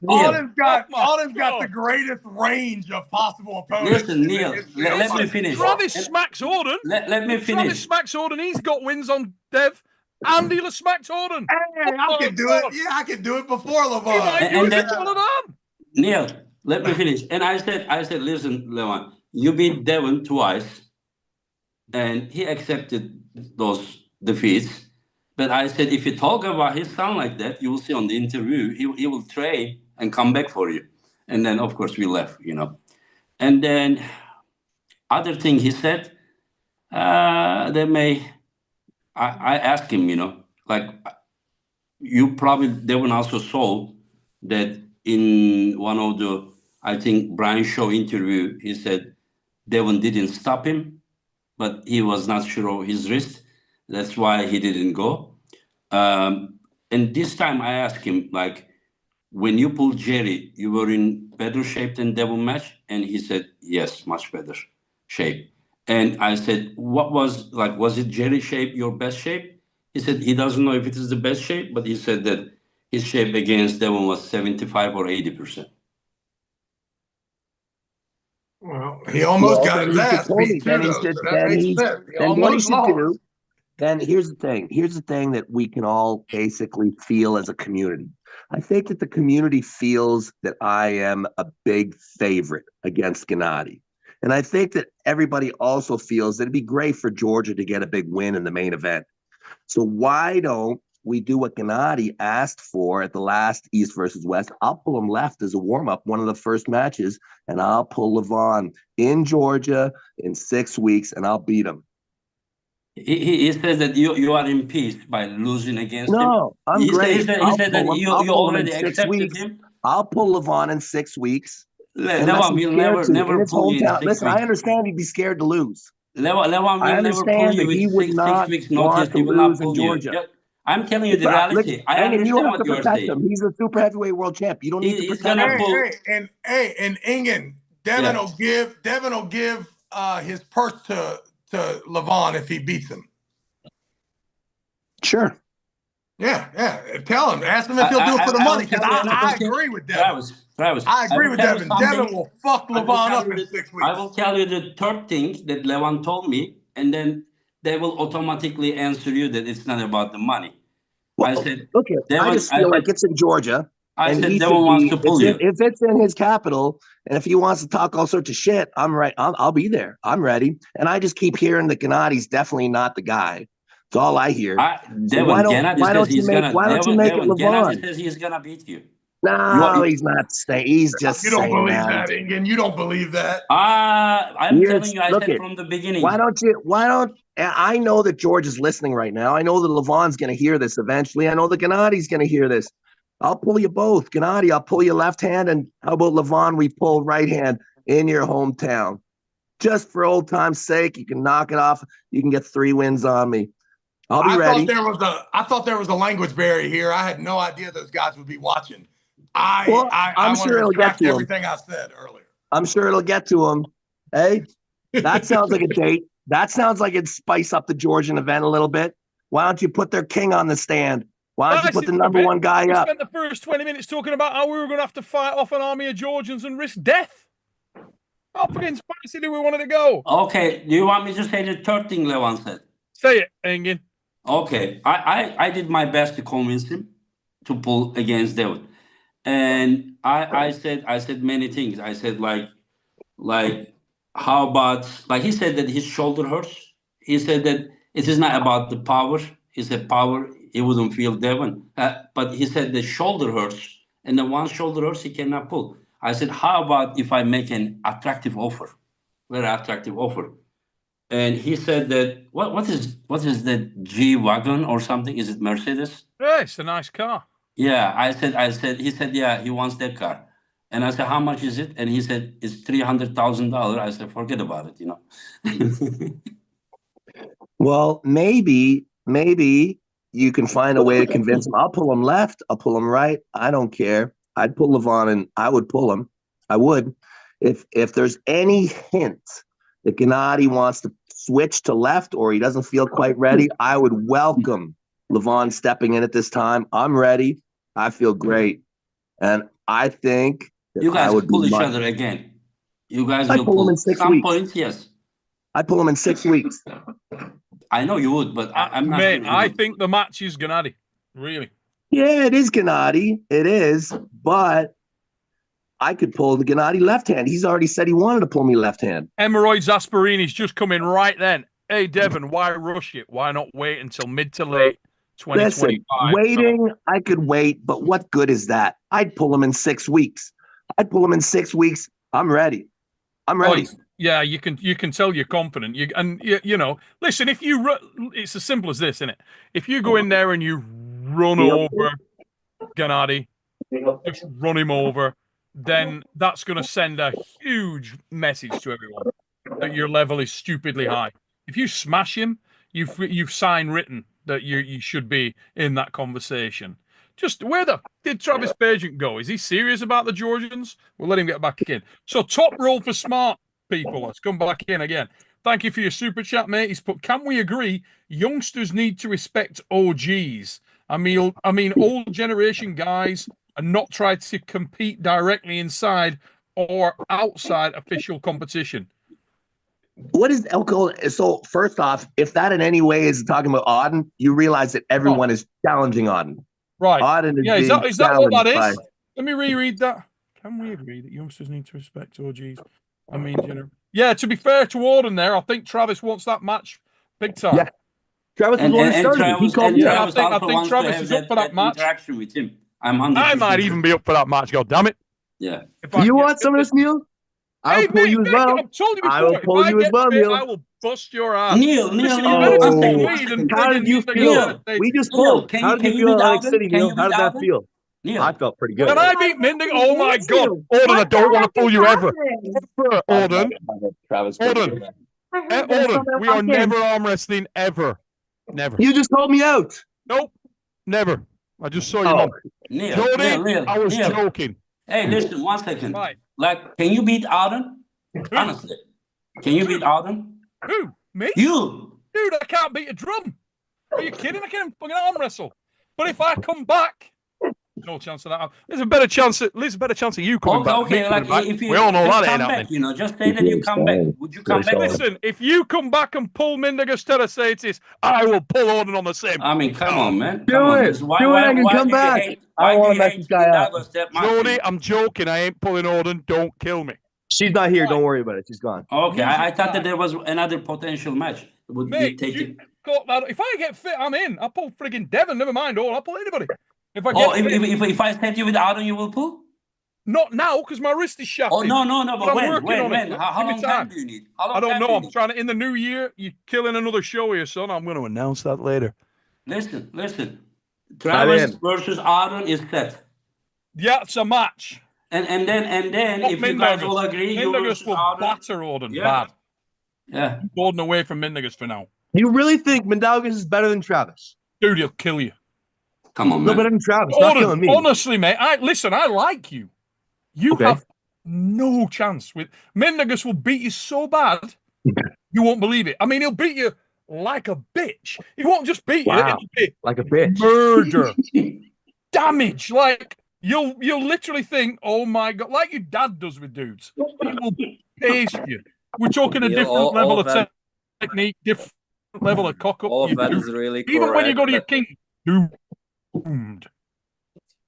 Alden's got the greatest range of possible opponents. Listen, Neil, let me finish. Travis smacks Orden. Let me finish. Travis smacks Orden. He's got wins on Dev. And he smacks Orden. Hey, I can do it. Yeah, I can do it before Levon. And then, Neil, let me finish. And I said, listen, Levon, you beat Devon twice, and he accepted those defeats. But I said, if you talk about his son like that, you will see on the interview, he will train and come back for you. And then, of course, we left, And then, other thing he said, I asked him, like, you probably, Devon also saw that in one of the, I think, Brian Shaw interview, he said Devon didn't stop him, but he was not sure of his wrist. That's why he didn't go. And this time I asked him, like, when you pulled Jerry, you were in better shape than Devon match? And he said, yes, much better shape. And I said, was it Jerry shape your best shape? He said he doesn't know if it is the best shape, but he said that his shape against Devon was 75 or 80%. Well, he almost got his ass beat too, though. So that makes sense. Then what he should do And here's the thing. Here's the thing that we can all basically feel as a community. I think that the community feels that I am a big favorite against Genady. And I think that everybody also feels that it'd be great for Georgia to get a big win in the main event. So why don't we do what Genady asked for at the last East versus West? I'll pull him left as a warm-up, one of the first matches, and I'll pull Levon in Georgia in 6 weeks, and I'll beat him. He says that you are in peace by losing against him. No, I'm great. He said that you already accepted him. I'll pull Levon in 6 weeks. Levon will never pull you in 6 weeks. Listen, I understand he'd be scared to lose. Levon will never pull you with he would 6 weeks notice. He will not pull you. I'm telling you the reality. I understand what you're saying. He's a super heavyweight world champ. You don't need to protect him. And Engin, Devon will give his purse to Levon if he beats him. Sure. Yeah. Tell him. Ask him if he'll do it for the money. Because I agree with Devon. Travis, I agree with Devon. Devon will fuck Levon up in 6 weeks. I will tell you the third thing that Levon told me, and then they will automatically answer you that it's not about the money. Well, I said, look, I just feel like it's in Georgia. I said Devon wants to pull you. If it's in his capital, and if he wants to talk all sorts of shit, I'm right. I'll be there. I'm ready. And I just keep hearing that Gennady's definitely not the guy. That's all I hear. Devon, why don't you make it Levon? Genady says he's gonna beat you. No, he's not saying. He's just saying that. You don't believe that, Engin. You don't believe that. I'm telling you, I said from the beginning. Why don't I know that George is listening right now. I know that Levon's going to hear this eventually. I know that Gennady's going to hear this. I'll pull you both. Genady, I'll pull you left hand. And how about Levon? We pull right hand in your hometown. Just for old time's sake, you can knock it off. You can get 3 wins on me. I'll be ready. I thought there was a language barrier here. I had no idea those guys would be watching. I'm sure it'll get to everything I said earlier. I'm sure it'll get to him. Hey, that sounds like a date. That sounds like it'd spice up the Georgian event a little bit. Why don't you put their king on the stand? Why don't you put the number 1 guy up? We spent the first 20 minutes talking about how we were going to have to fight off an army of Georgians and risk death. How fucking spicy do we want it to go? Okay, do you want me to say the third thing Levon said? Say it, Engin. Okay, I did my best to convince him to pull against Devon. And I said many things. I said like how about, like, he said that his shoulder hurts. He said that it is not about the power. He said power, he wouldn't feel Devon. But he said the shoulder hurts, and the one shoulder hurts, he cannot pull. I said, how about if I make an attractive offer, very attractive offer? And he said that what is the G-Wagon or something? Is it Mercedes? Yeah, it's a nice car. Yeah, I said, he said, yeah, he wants that car. And I said, how much is it? And he said, it's $300,000. I said, forget about it, you know. Well, maybe you can find a way to convince him. I'll pull him left. I'll pull him right. I don't care. I'd pull Levon and I would pull him. I would. If there's any hint that Genady wants to switch to left or he doesn't feel quite ready, I would welcome Levon stepping in at this time. I'm ready. I feel great. And I think that you guys would pull each other again. You guys will pull him in 6 weeks. Point, yes. I'd pull him in 6 weeks. I know you would, but I'm not. Mate, I think the match is Genady. Really. Yeah, it is Genady. It is. But I could pull the Genady left hand. He's already said he wanted to pull me left hand. Hemorrhoids Asperini's just come in right then. Hey, Devon, why rush it? Why not wait until mid to late 2025? Listen, waiting, I could wait, but what good is that? I'd pull him in 6 weeks. I'm ready. I'm ready. Oh, yeah, you can tell you're confident. You know, listen, if it's as simple as this, isn't it? If you go in there and you run over Genady, just run him over, then that's going to send a huge message to everyone that your level is stupidly high. If you smash him, you've sign written that you should be in that conversation. Just where the did Travis Bagent go? Is he serious about the Georgians? We'll let him get back in. So top roll for smart people. Let's come back in again. Thank you for your super chat, mate. He's put, can we agree youngsters need to respect OGs? I mean, old generation guys are not trying to compete directly inside or outside official competition. What is alcohol? So first off, if that in any way is talking about Auden, you realize that everyone is challenging Auden. Right. Auden is is that what that is? by... Let me reread that. Can we agree that youngsters need to respect OGs? I mean, yeah, to be fair to Auden there, I think Travis wants that match big time. Yeah. Travis was one who started it. He called me out. I think Travis is up for that match. Interaction with him. I might even be up for that match, God damn it. Yeah. You want some of this, Neil? I'll pull you as well. I've told you before. I will pull you as well, Neil. I will bust your ass. Neil, how did you feel? We just spoke. How did you feel in Atlantic City, Neil? How did that feel? Neil. I felt pretty good. When I beat Mindig, oh my God. Auden, I don't want to pull you ever. Auden. Auden, we are never arm wrestling ever. Never. You just called me out. Nope. Never. I just saw your mom. Neil, Jody, I was joking. Hey, listen, 1 second. Right. Like, can you beat Auden? Honestly. Can you beat Auden? Who? Me? You. Dude, I can't beat a drum. Are you kidding? I can't fucking arm wrestle. But if I come back, no chance of that. There's a better chance of you coming back. Okay, like if you we all know that ain't back, happening. just say that you come back. Would you come back? Listen, if you come back and pull Mindigus Terzi, I will pull Auden on the same. I mean, come on, man. Do it. I can come back. I want to mess this guy up. Jody, I'm joking. I ain't pulling Auden. Don't kill me. She's not here. Don't worry about it. She's gone. Okay, I thought that there was another potential match. If I get fit, I'm in. I'll pull friggin' Devon. Never mind all. I'll pull anybody. If I send you with Auden, you will pull? Not now, because my wrist is shattered. Oh, no. But when? How long time do you need? I don't know. I'm trying to, in the new year, you're killing another show here, son. I'm going to announce that later. Listen. Travis versus Auden is set. Yeah, it's a match. And then if you guys all agree, Mindigus will batter Auden bad. Yeah. Auden away from Mindigus for now. You really think Mindigus is better than Travis? Dude, he'll kill you. Come on, man. No better than Travis. Not killing me. Honestly, mate, I like you. You have no chance with Mindigus. Will beat you so bad you won't believe it. I mean, he'll beat you like a bitch. He won't just beat you. Like a bitch. Murder, damage. Like you'll literally think, oh my God, like your dad does with dudes. He will pace you. We're talking a different level of technique, different level of cock up. All of that is really correct. Even when you go to your king, doomed.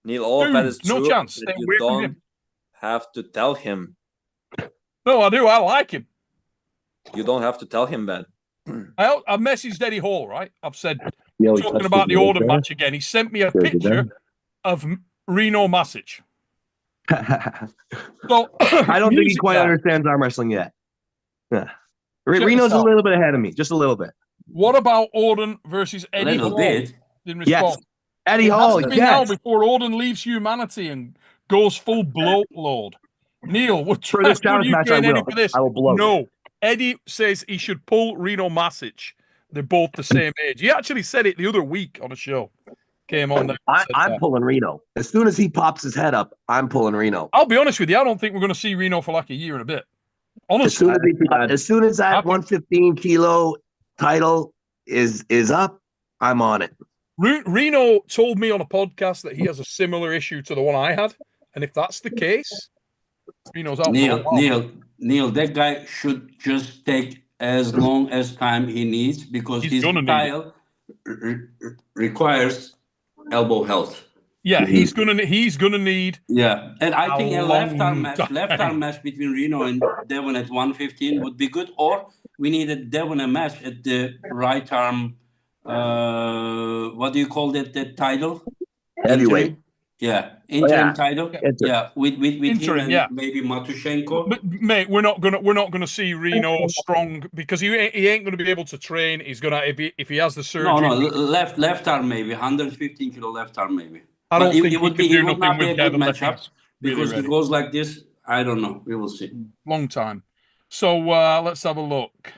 Neil, all of that is true. No chance. You don't have to tell him. No, I do. I like him. You don't have to tell him that. I messaged Eddie Hall, right? I've said, talking about the Auden match again. He sent me a picture of Reno Masic. So I don't think he quite understands arm wrestling yet. Yeah. Reno's a little bit ahead of me, just a little bit. What about Auden versus Eddie Hall? In response? Yes. Eddie Hall, now before Auden leaves humanity and goes full bloat load. Neil, would you gain Eddie for this? I will blow. No. Eddie says he should pull Reno Masic. They're both the same age. He actually said it the other week on a show. Came on there. I'm pulling Reno. As soon as he pops his head up, I'm pulling Reno. I'll be honest with you. I don't think we're going to see Reno for like a year and a bit. Honestly. As soon as that 115 kilo title is up, I'm on it. Reno told me on a podcast that he has a similar issue to the one I had. And if that's the case, Reno's out. Neil, that guy should just take as long as time he needs because his style requires elbow health. Yeah, he's gonna need. Yeah, and I think a left arm match between Reno and Devon at 115 would be good. Or we needed Devon a match at the right arm. What do you call that? That title? Heavyweight. Interim title. Yeah, with interim, him and maybe Matushenko. But mate, we're not gonna see Reno strong because he ain't gonna be able to train. He's gonna if he has the surgery. No, left arm maybe 115 kilo left arm maybe. I don't think it would not be a good matchup because he goes like this. I don't know. We will see. Long time. So let's have a look.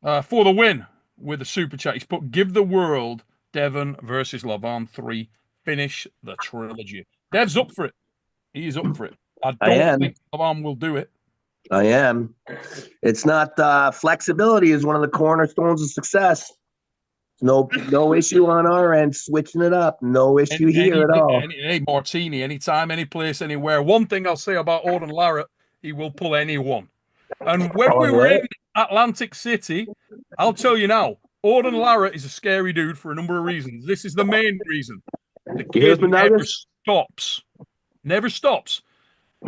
For the win with the super chat, he's put give the world Devon versus Lavon 3. Finish the trilogy. Dev's up for it. He's up for it. I don't think Lavon will do it. I am. It's not flexibility is one of the cornerstones of success. No issue on our end switching it up. No issue here at all. Hey, Martini, anytime, any place, anywhere. One thing I'll say about Devon Larratt, he will pull anyone. And when we were in Atlantic City, I'll tell you now, Devon Larratt is a scary dude for a number of reasons. This is the main reason. The kid never stops. Never stops.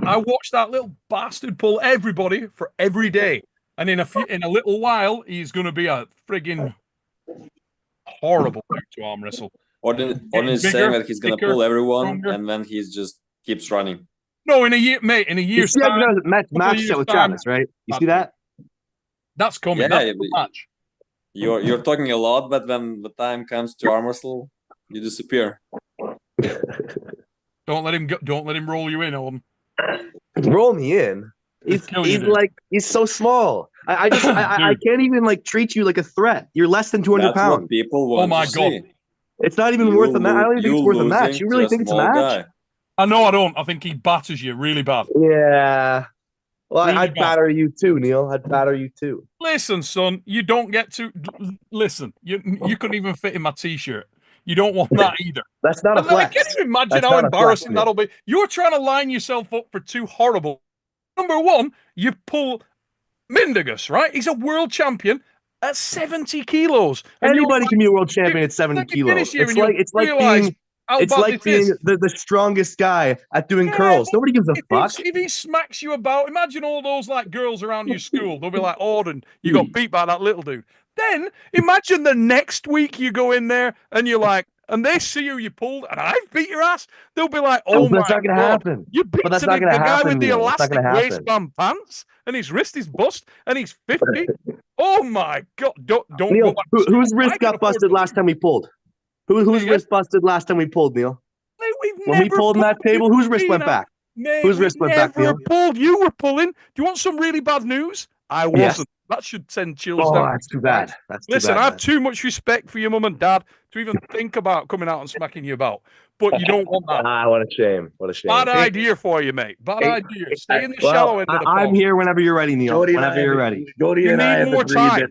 I watched that little bastard pull everybody for every day. And in a little while, he's going to be a friggin' horrible to arm wrestle. Odin is saying that he's going to pull everyone, stronger. And then he's just keeps running. No, in a year, mate, in a year's time. Match set with Travis, right? You see that? That's coming. Yeah, that's the match. You're talking a lot, but when the time comes to arm wrestle, you disappear. Don't let him roll you in, Odin. Roll me in. He's so small. I can't even like treat you like a threat. You're less than 200 pounds. What people want to see. It's not even worth a match. I don't even think it's worth a match. You really think it's a match? No, I don't. I think he batters you really bad. Yeah. Well, really I'd batter you too, Neil. I'd batter you too. Listen, son, you don't get to listen. You couldn't even fit in my t-shirt. You don't want that either. That's not a flex. I can't even imagine how embarrassing that'll be. You're trying to line yourself up for two horrible. Number one, you pull Mindaugas, right? He's a world champion at 70 kilos. Anybody can be a world champion at 70 kilos. It's like being the strongest guy at doing curls. Nobody gives a fuck. If he smacks you about, imagine all those like girls around your school. They'll be like, Odin, you got beat by that little dude. Then imagine the next week you go in there and you're like, and they see you pulled, and I beat your ass. They'll be like, "Oh my God, that's not gonna happen." You beat the guy with the elastic waistband pants, and his wrist is bust, and he's 50. Oh my God! Don't Neil, whose wrist got busted last time we pulled? Whose wrist busted last time we pulled, Neil? When we pulled on that table, whose wrist went back? Whose wrist went back, Neil? You were pulling. Do you want some really bad news? I wasn't. Yes. That should send chills down. That's too bad. Listen, I have too much respect for your mum and dad to even think about coming out and smacking you about. But you don't want that. What a shame. What a shame. Bad idea for you, mate. Bad idea. Stay in the shallow end of the pond. I'm here whenever you're ready, Neil. Whenever you're ready. Jody and I have agreed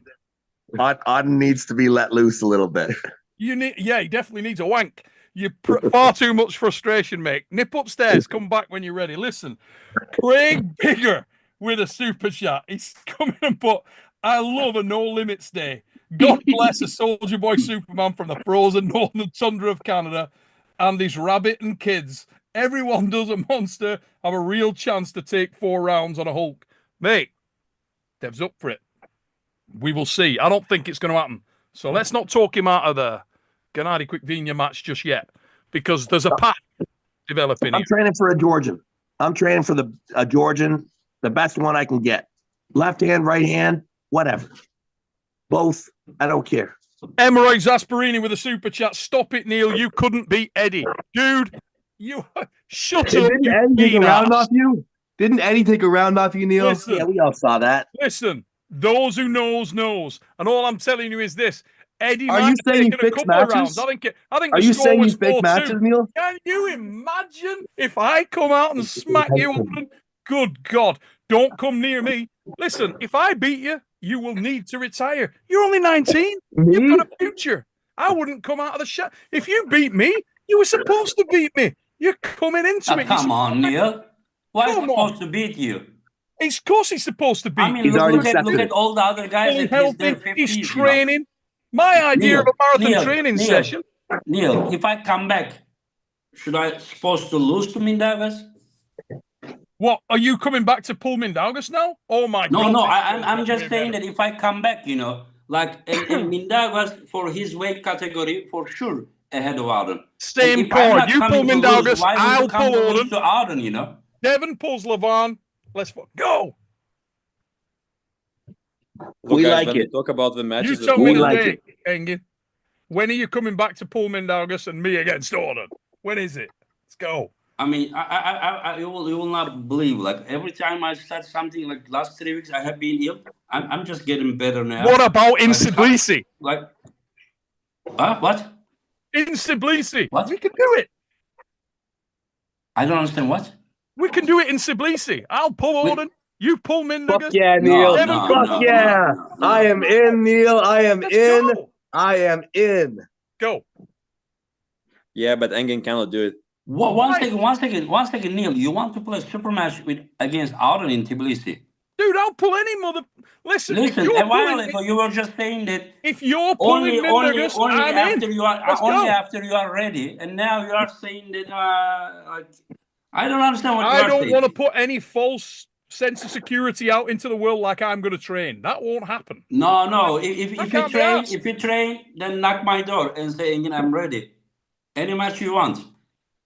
that Odin needs to be let loose a little bit. He definitely needs a wank. You're far too much frustration, mate. Nip upstairs. Come back when you're ready. Listen, Craig Bigger with a super chat. He's coming and put, I love a No Limits Day. God bless a Soldier Boy Superman from the frozen northern tundra of Canada and his rabbit and kids. Everyone does a monster have a real chance to take 4 rounds on a Hulk. Mate, Dev's up for it. We will see. I don't think it's going to happen. So let's not talk him out of the Genady Quickvinia match just yet because there's a path developing. I'm training for a Georgian. I'm training for a Georgian. The best one I can get. Left hand, right hand, whatever. Both. I don't care. Emeroy Zasparini with a super chat. Stop it, Neil. You couldn't beat Eddie. Dude, you shut up. Didn't Eddie take a round off you? Didn't Eddie take a round off you, Neil? Listen, yeah, we all saw that. Listen, those who knows. And all I'm telling you is this. Eddie, are you saying he fixed matches? I think are you saying he fixed matches, Neil? Can you imagine if I come out and smack you up? Good God, don't come near me. Listen, if I beat you, you will need to retire. You're only 19. You've got a future. I wouldn't come out of the shot. If you beat me, you were supposed to beat me. You're coming into it. Come on, Neil. Why is he supposed to beat you? Of course he's supposed to beat you. I mean, look at all the other guys that he's there 50s, he's training. My idea of a marathon training session. Neil, if I come back, should I supposed to lose to Mindaugas? What, are you coming back to pull Mindaugas now? Oh my God. No, I'm just saying that if I come back, like and Mindaugas for his weight category, for sure, ahead of Arden. Same card. You pull Mindaugas, I'll pull Arden. To Arden, Devon pulls Levon. Let's go. We like it. Talk about the matches. You tell me the day, Engin. When are you coming back to pull Mindaugas and me against Arden? When is it? Let's go. I mean, you will not believe. Like every time I start something, like last 3 weeks, I have been ill. I'm just getting better now. What about in Tbilisi? Like, what? In Tbilisi, what? We can do it. I don't understand what. We can do it in Tbilisi. I'll pull Odin. You pull Mindaugas. Fuck yeah, Neil. Fuck yeah. I am in, Neil. I am in. I am in. Go. Yeah, but Engin cannot do it. One second, Neil. You want to play super match against Arden in Tbilisi? Dude, I'll pull any mother. Listen, Listen, if you're a while pulling, ago you were just saying that if you're pulling Mindaugas, I'm after in. you are Let's only go. after you are ready, and now you are saying that like I don't understand what you I are don't saying. want to put any false sense of security out into the world like I'm going to train. That won't happen. No. If you train, then knock my door and say, Engin, I'm ready. Any match you want.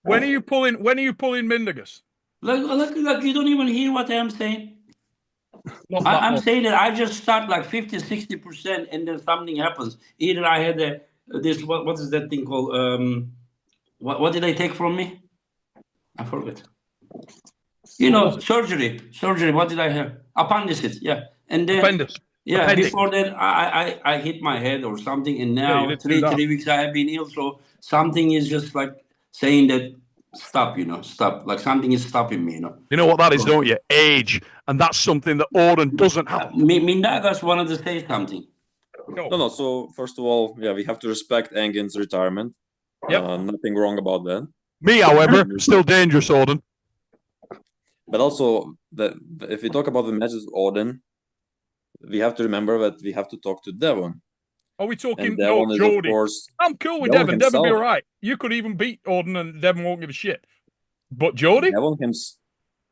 When are you pulling Mindaugas? Look, you don't even hear what I'm saying. I'm saying that I just start like 50, 60%, and then something happens. Either I had this what is that thing called? What did they take from me? I forgot. Surgery. What did I have? Appendicitis. Yeah, and then Appendix. yeah. Appendix. Before that, I hit my head or something, and now you 3 weeks I have been ill. So something is just like saying that stop. Stop. Like something is stopping me. You know what that is, don't you? Age, and that's something that Odin doesn't have. Mindaugas wanted to say something. No. So first of all, yeah, we have to respect Engin's retirement. Yep. Nothing wrong about that. Me, however, still dangerous, Odin. But also, if we talk about the matches with Odin, we have to remember that we have to talk to Devon. Are we talking? Devon No, is, Jody. of course, I'm cool with Devon Devon. Devon will be himself. all right. You could even beat Odin, and Devon won't give a shit. But Jody,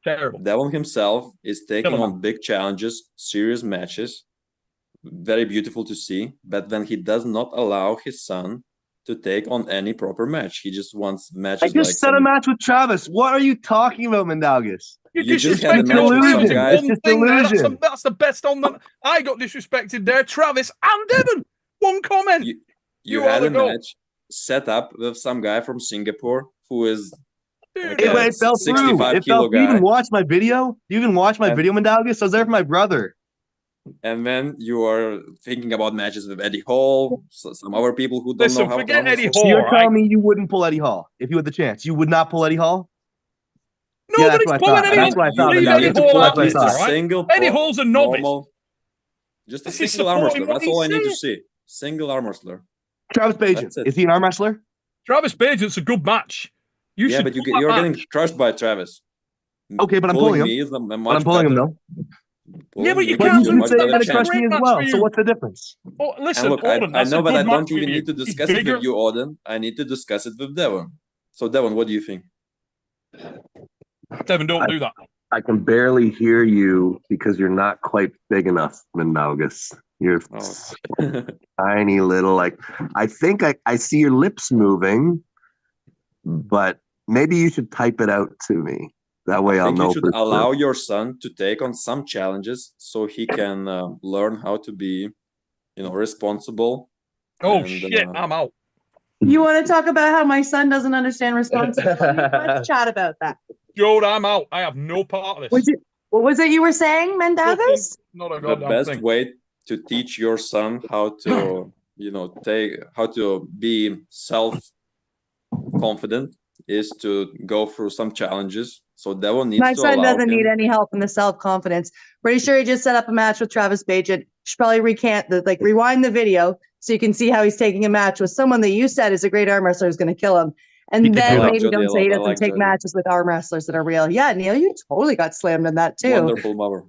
terrible. Devon himself is taking on big challenges, serious matches. Very beautiful to see. But then he does not allow his son to take on any proper match. He just wants matches. I just said a match with Travis. What are you talking about, Mindaugas? You just had a match with some guy. It's just delusion. That's the best on the. I got disrespected there. Travis and Devon. One comment. You had a match set up with some guy from Singapore who is like it fell 65 kilo guy. You even watch my video? Video, Mindaugas? I was there for my brother. And then you are thinking about matches with Eddie Hall, some other people who don't know how. Forget Eddie Hall. So you're telling me you wouldn't pull Eddie Hall if you had the chance? You would not pull Eddie Hall? Nobody's pulling Eddie Hall. That's what I thought. Eddie Hall's a novice. Just a single arm wrestler. That's all I need to see. Single arm wrestler. Travis Bagent. Is he an arm wrestler? Travis Bagent's a good match. But you're getting crushed by Travis. Okay, but I'm pulling him. I'm pulling him though. Yeah, but you can't say you're going to crush me as well. So what's the difference? Oh, listen, look, Odin, I know that I don't even need to discuss it with you, Odin. I need to discuss it with Devon. So, Devon, what do you think? Devon, don't do that. I can barely hear you because you're not quite big enough, Mindaugas. You're tiny little, I think I see your lips moving, but maybe you should type it out to me. That way I'll know. You should allow your son to take on some challenges so he can learn how to be, responsible. Shit, I'm out. You want to talk about how my son doesn't understand responsibility? Let's chat about that. Jode, I'm out. I have no part of this. What was it you were saying, Mindaugas? The best way to teach your son how to, how to be self-confident is to go through some challenges. So Devon needs My son doesn't need any help in the self-confidence. Pretty sure he just set up a match with Travis Bagent. Should probably rewind the video so you can see how he's taking a match with someone that you said is a great arm wrestler who's going to kill him. And then maybe don't say he doesn't take matches with arm wrestlers that are real. Yeah, Neil, you totally got slammed in that too. Wonderful mother.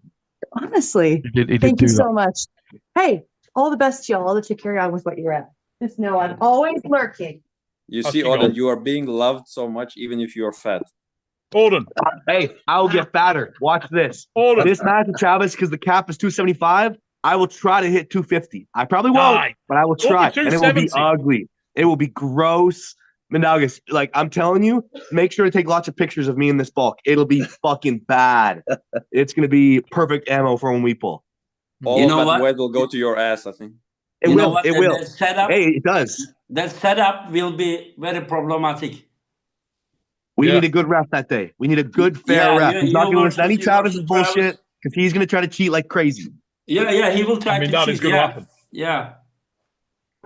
Honestly. Thank you so much. Hey, all the best to y'all. I'll let you carry on with what you're at. Just know I'm always lurking. You see, Odin, you are being loved so much even if you are fat. Odin. Hey, I'll get fatter. Watch this. Odin. This match with Travis, because the cap is 275, I will try to hit 250. I probably won't, but I will try. And it will be ugly. It will be gross. Mindaugas, I'm telling you, make sure to take lots of pictures of me in this bulk. It'll be fucking bad. It's going to be perfect ammo for when we pull. All of that weight will go to your ass, I think. It will. It will. Hey, it does. That setup will be very problematic. We need a good ref that day. We need a good, fair ref. He's not going to listen to any Travis's bullshit because he's going to try to cheat like crazy. Yeah, he will try to cheat. That is going to happen. Yeah.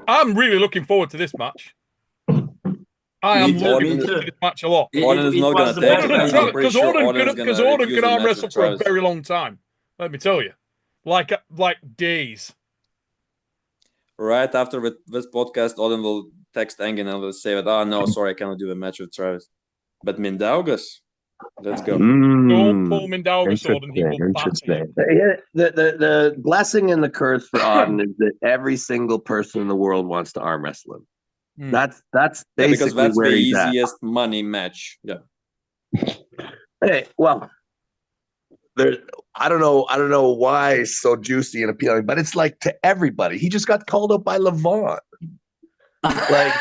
I'm really looking forward to this match. I am looking forward to this match a lot. Odin is not going to take it. Because Odin can arm wrestle for a very long time. Let me tell you. Like days. Right after this podcast, Odin will text Engin and will say that, no, sorry, I cannot do a match with Travis. But Mindaugas, Let's go. Don't pull Mindaugas, Auden. He will Interesting. The blessing and the curse for Auden is that every single person in the world wants to arm wrestle him. That's basically because that's where the he's easiest money match. Yeah. Hey, well, I don't know why it's so juicy and appealing, but it's like to everybody. He just got called up by Levon. Like,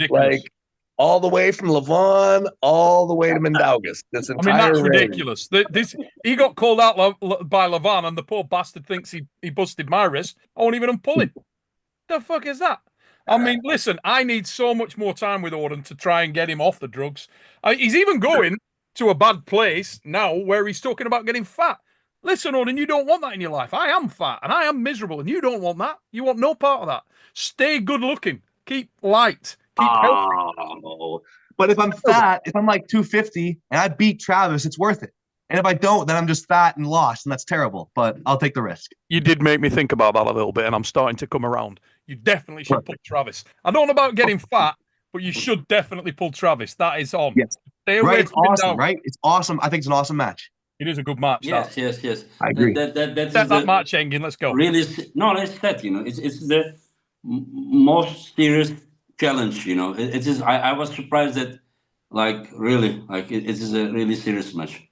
like all the way from Levon all the way to Mindaugas. This entire that's ridiculous. He got called out by Levon, and the poor bastard thinks he busted my wrist. I won't even unpull him. The fuck is that? I mean, listen, I need so much more time with Auden to try and get him off the drugs. He's even going to a bad place now where he's talking about getting fat. Listen, Auden, you don't want that in your life. I am fat and I am miserable, and you don't want that. You want no part of that. Stay good looking. Keep light. Keep healthy. But if I'm fat, if I'm like 250 and I beat Travis, it's worth it. And if I don't, then I'm just fat and lost, and that's terrible. But I'll take the risk. You did make me think about that a little bit, and I'm starting to come around. You definitely should pull Travis. I don't know about getting fat, but you should definitely pull Travis. That is on. Yes. Right, it's awesome, right? It's awesome. I think it's an awesome match. It is a good match. Yes. I agree. That's that match, Engin. Let's go. Really, no, it's that, it's the most serious challenge, It is. I was surprised that, really, it is a really serious match.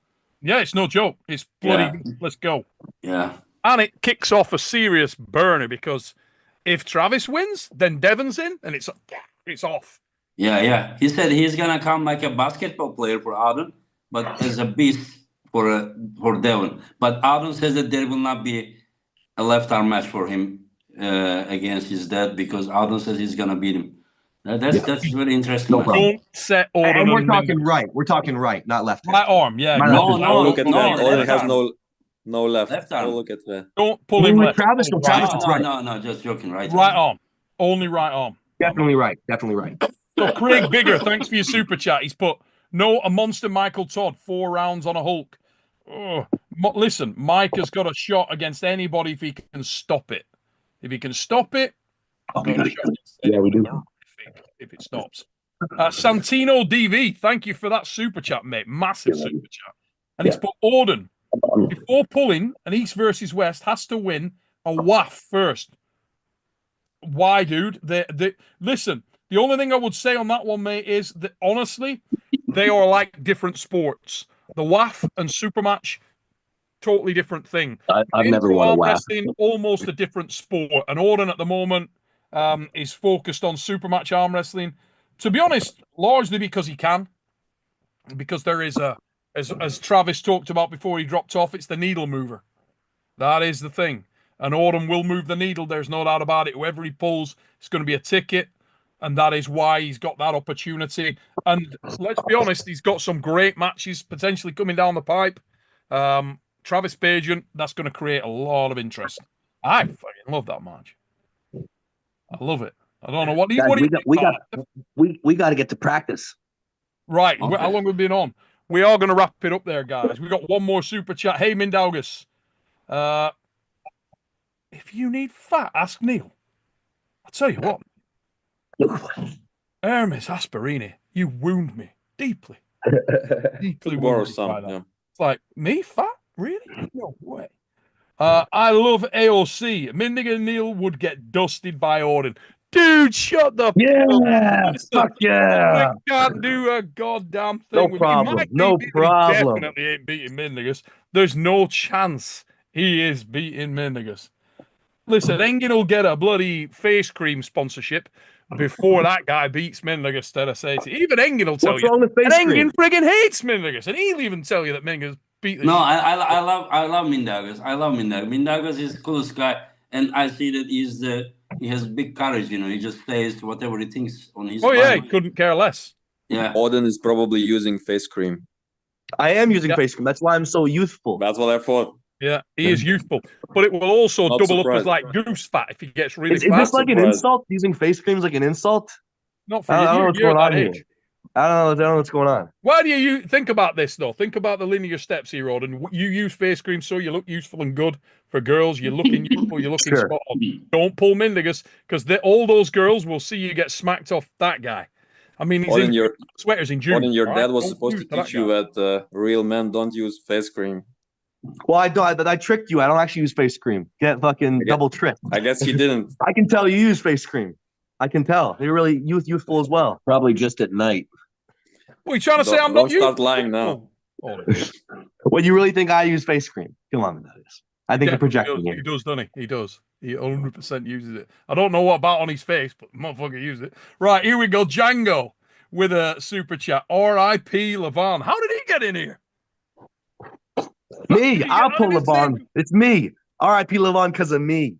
Yeah, it's no joke. It's bloody. Yeah. Let's go. Yeah. And it kicks off a serious burner because if Travis wins, then Devon's in, and it's off. Yeah. He said he's gonna come like a basketball player for Auden, but as a beast for Devon. But Auden says that there will not be a left arm match for him against his dad because Auden says he's gonna beat him. That's very interesting. No Don't set Auden. And we're talking right. We're talking right, not left. Right arm, yeah. No. Look at that. Auden has arm. no left. Left arm. Look at that. Don't pull him left. Travis, right. No, just joking. Right arm. Only right arm. Definitely right. So Craig Bigger, thanks for your super chat. He's put a monster Michael Todd, 4 rounds on a Hulk. Listen, Mike has got a shot against anybody if he can stop it. If he can stop it, yeah, we do. If it stops. Santino DV, thank you for that super chat, mate. Massive super chat. And it's put Auden, before pulling an East versus West, has to win a WAF first. Why, dude? Listen, the only thing I would say on that one, mate, is that honestly, they are like different sports. The WAF and Supermatch, totally different thing. I've never won a WAF. Almost a different sport. And Auden at the moment is focused on Supermatch arm wrestling. To be honest, largely because he can. Because there is as Travis talked about before he dropped off, it's the needle mover. That is the thing. And Auden will move the needle. There's no doubt about it. Whoever he pulls, it's going to be a ticket. And that is why he's got that opportunity. And let's be honest, he's got some great matches potentially coming down the pipe. Travis Bagent, that's going to create a lot of interest. I fucking love that match. I love it. I don't know what we got to get to practice. Right. Okay. How long have we been on? We are going to wrap it up there, guys. We got one more super chat. Hey, Mindaugas. If you need fat, ask Neil. I'll tell you what. Hermes Asperini, you wound me deeply. Deeply wounded by that. It's like, me fat? Really? No way. I love AOC. Mindig and Neil would get dusted by Auden. Dude, shut the fuck yeah. We can't do a goddamn thing. No problem. No problem. He definitely ain't beating Mindigus. There's no chance he is beating Mindigus. Listen, Engin will get a bloody face cream sponsorship before that guy beats Mindigus. Even Engin will tell What's wrong with face and cream? Engin friggin' hates Mindigus, and he'll even tell you that Mindigus beat the No, I love Mindaugas. I love Mindaugas. Mindaugas is the coolest guy, and I see that he has big courage. He just says whatever he thinks on his. He couldn't care less. Yeah. Auden is probably using face cream. I am using face cream. That's why I'm so youthful. That's what I thought. Yeah, he is youthful, but it will also Not double surprised. up as like goose fat if he gets really Is fat. this like an insult? Using face cream is like an insult? Not for I don't know you. what's You're going on that here. age. I don't know what's going on. Why do you think about this though? Think about the linear steps here, Auden. You use face cream so you look useful and good for girls. You're looking youthful. You're looking spot on. Don't pull Mindigus because all those girls will see you get smacked off that guy. I mean, he's What in in your sweaters in June. What in your all dad right? was Don't supposed lose to that teach you guy. that real men don't use face cream. Well, I tricked you. I don't actually use face cream. Get fucking double tricked. I guess he didn't. I can tell you use face cream. I can tell. You're really youthful as well. Probably just at night. What are you trying to say? I'm Don't not you? start lying now. Well, you really think I use face cream? Come on, that is. I think you're projecting He here. does, doesn't he? He does. He 100% uses it. I don't know what about on his face, but motherfucker used it. Right, here we go. Django with a super chat. R.I.P. Levon. How did he get in here? Me. I'll pull Levon. It's me. R.I.P. Levon because of me.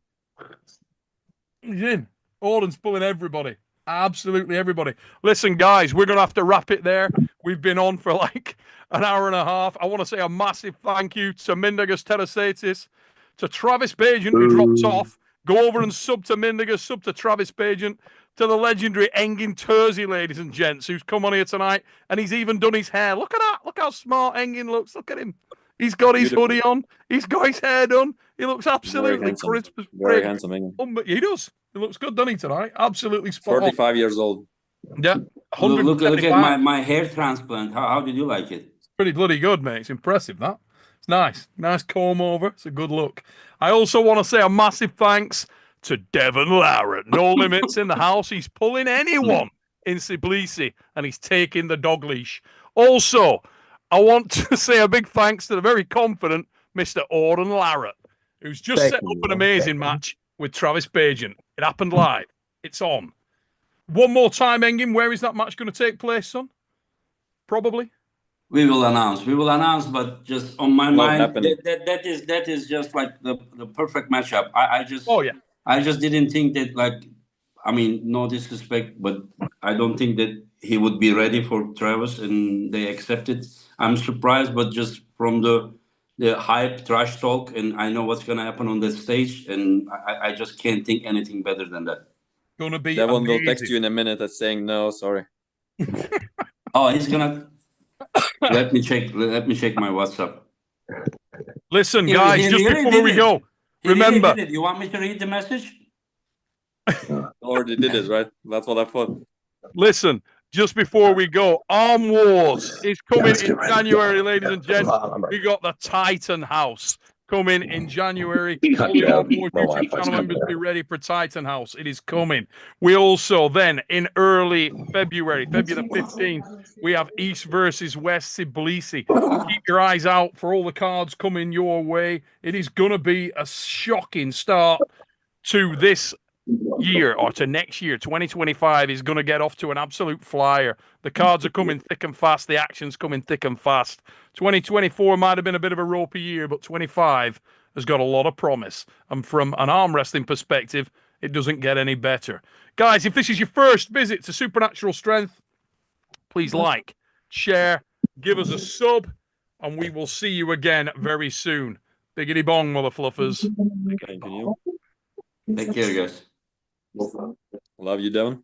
He's in. Orden's pulling everybody. Absolutely everybody. Listen, guys, we're going to have to wrap it there. We've been on for like an hour and a half. I want to say a massive thank you to Mindaugas Terasatis, to Travis Bagent, who dropped off. Go over and sub to Mindaugas, sub to Travis Bagent, to the legendary Engin Terzi, ladies and gents, who's come on here tonight, and he's even done his hair. Look at that. Look how smart Engin looks. Look at him. He's got his hoodie on. He's got his hair done. He looks absolutely crisp. Very handsome, Engin. He does. He looks good, doesn't he, tonight? Absolutely spot 45 years old. Yeah. Look at my hair transplant. How did you like it? It's pretty bloody good, mate. It's impressive, that. It's nice. Nice comb over. It's a good look. I also want to say a massive thanks to Devon Larratt. No limits in the house. He's pulling anyone in Tbilisi, and he's taking the dog leash. Also, I want to say a big thanks to the very confident Mr. Devon Larratt, who's just set up an amazing match with Travis Bagent. It happened live. It's on. One more time, Engin, where is that match going to take place, son? Probably. We will announce. But just on my mind, that is just like the perfect matchup. I just didn't think that, like, I mean, no disrespect, but I don't think that he would be ready for Travis, and they accepted. I'm surprised, but just from the hype, trash talk, and I know what's going to happen on that stage, and I just can't think anything better than that. Gonna be Devon will text you in a minute that's saying no, sorry. Oh, he's gonna let me check my WhatsApp. Listen, guys, just before we go, remember. You want me to read the message? Already did it, right? That's what I thought. Listen, just before we go, Arm Wars is coming in January, ladies and gents. We got the Titan House coming in January. All the Arm Wars YouTube channel members, be ready for Titan House. It is coming. We also then, in early February the 15th, we have East versus West Tbilisi. Keep your eyes out for all the cards coming your way. It is going to be a shocking start to this year, or to next year. 2025 is going to get off to an absolute flyer. The cards are coming thick and fast. The action's coming thick and fast. 2024 might have been a bit of a ropey year, but 25 has got a lot of promise. And from an arm wrestling perspective, it doesn't get any better. Guys, if this is your first visit to Supernatural Strength, please like, share, give us a sub, and we will see you again very soon. Biggity bong, mother fluffers. Thank you. Take care, guys. Love you, Devon.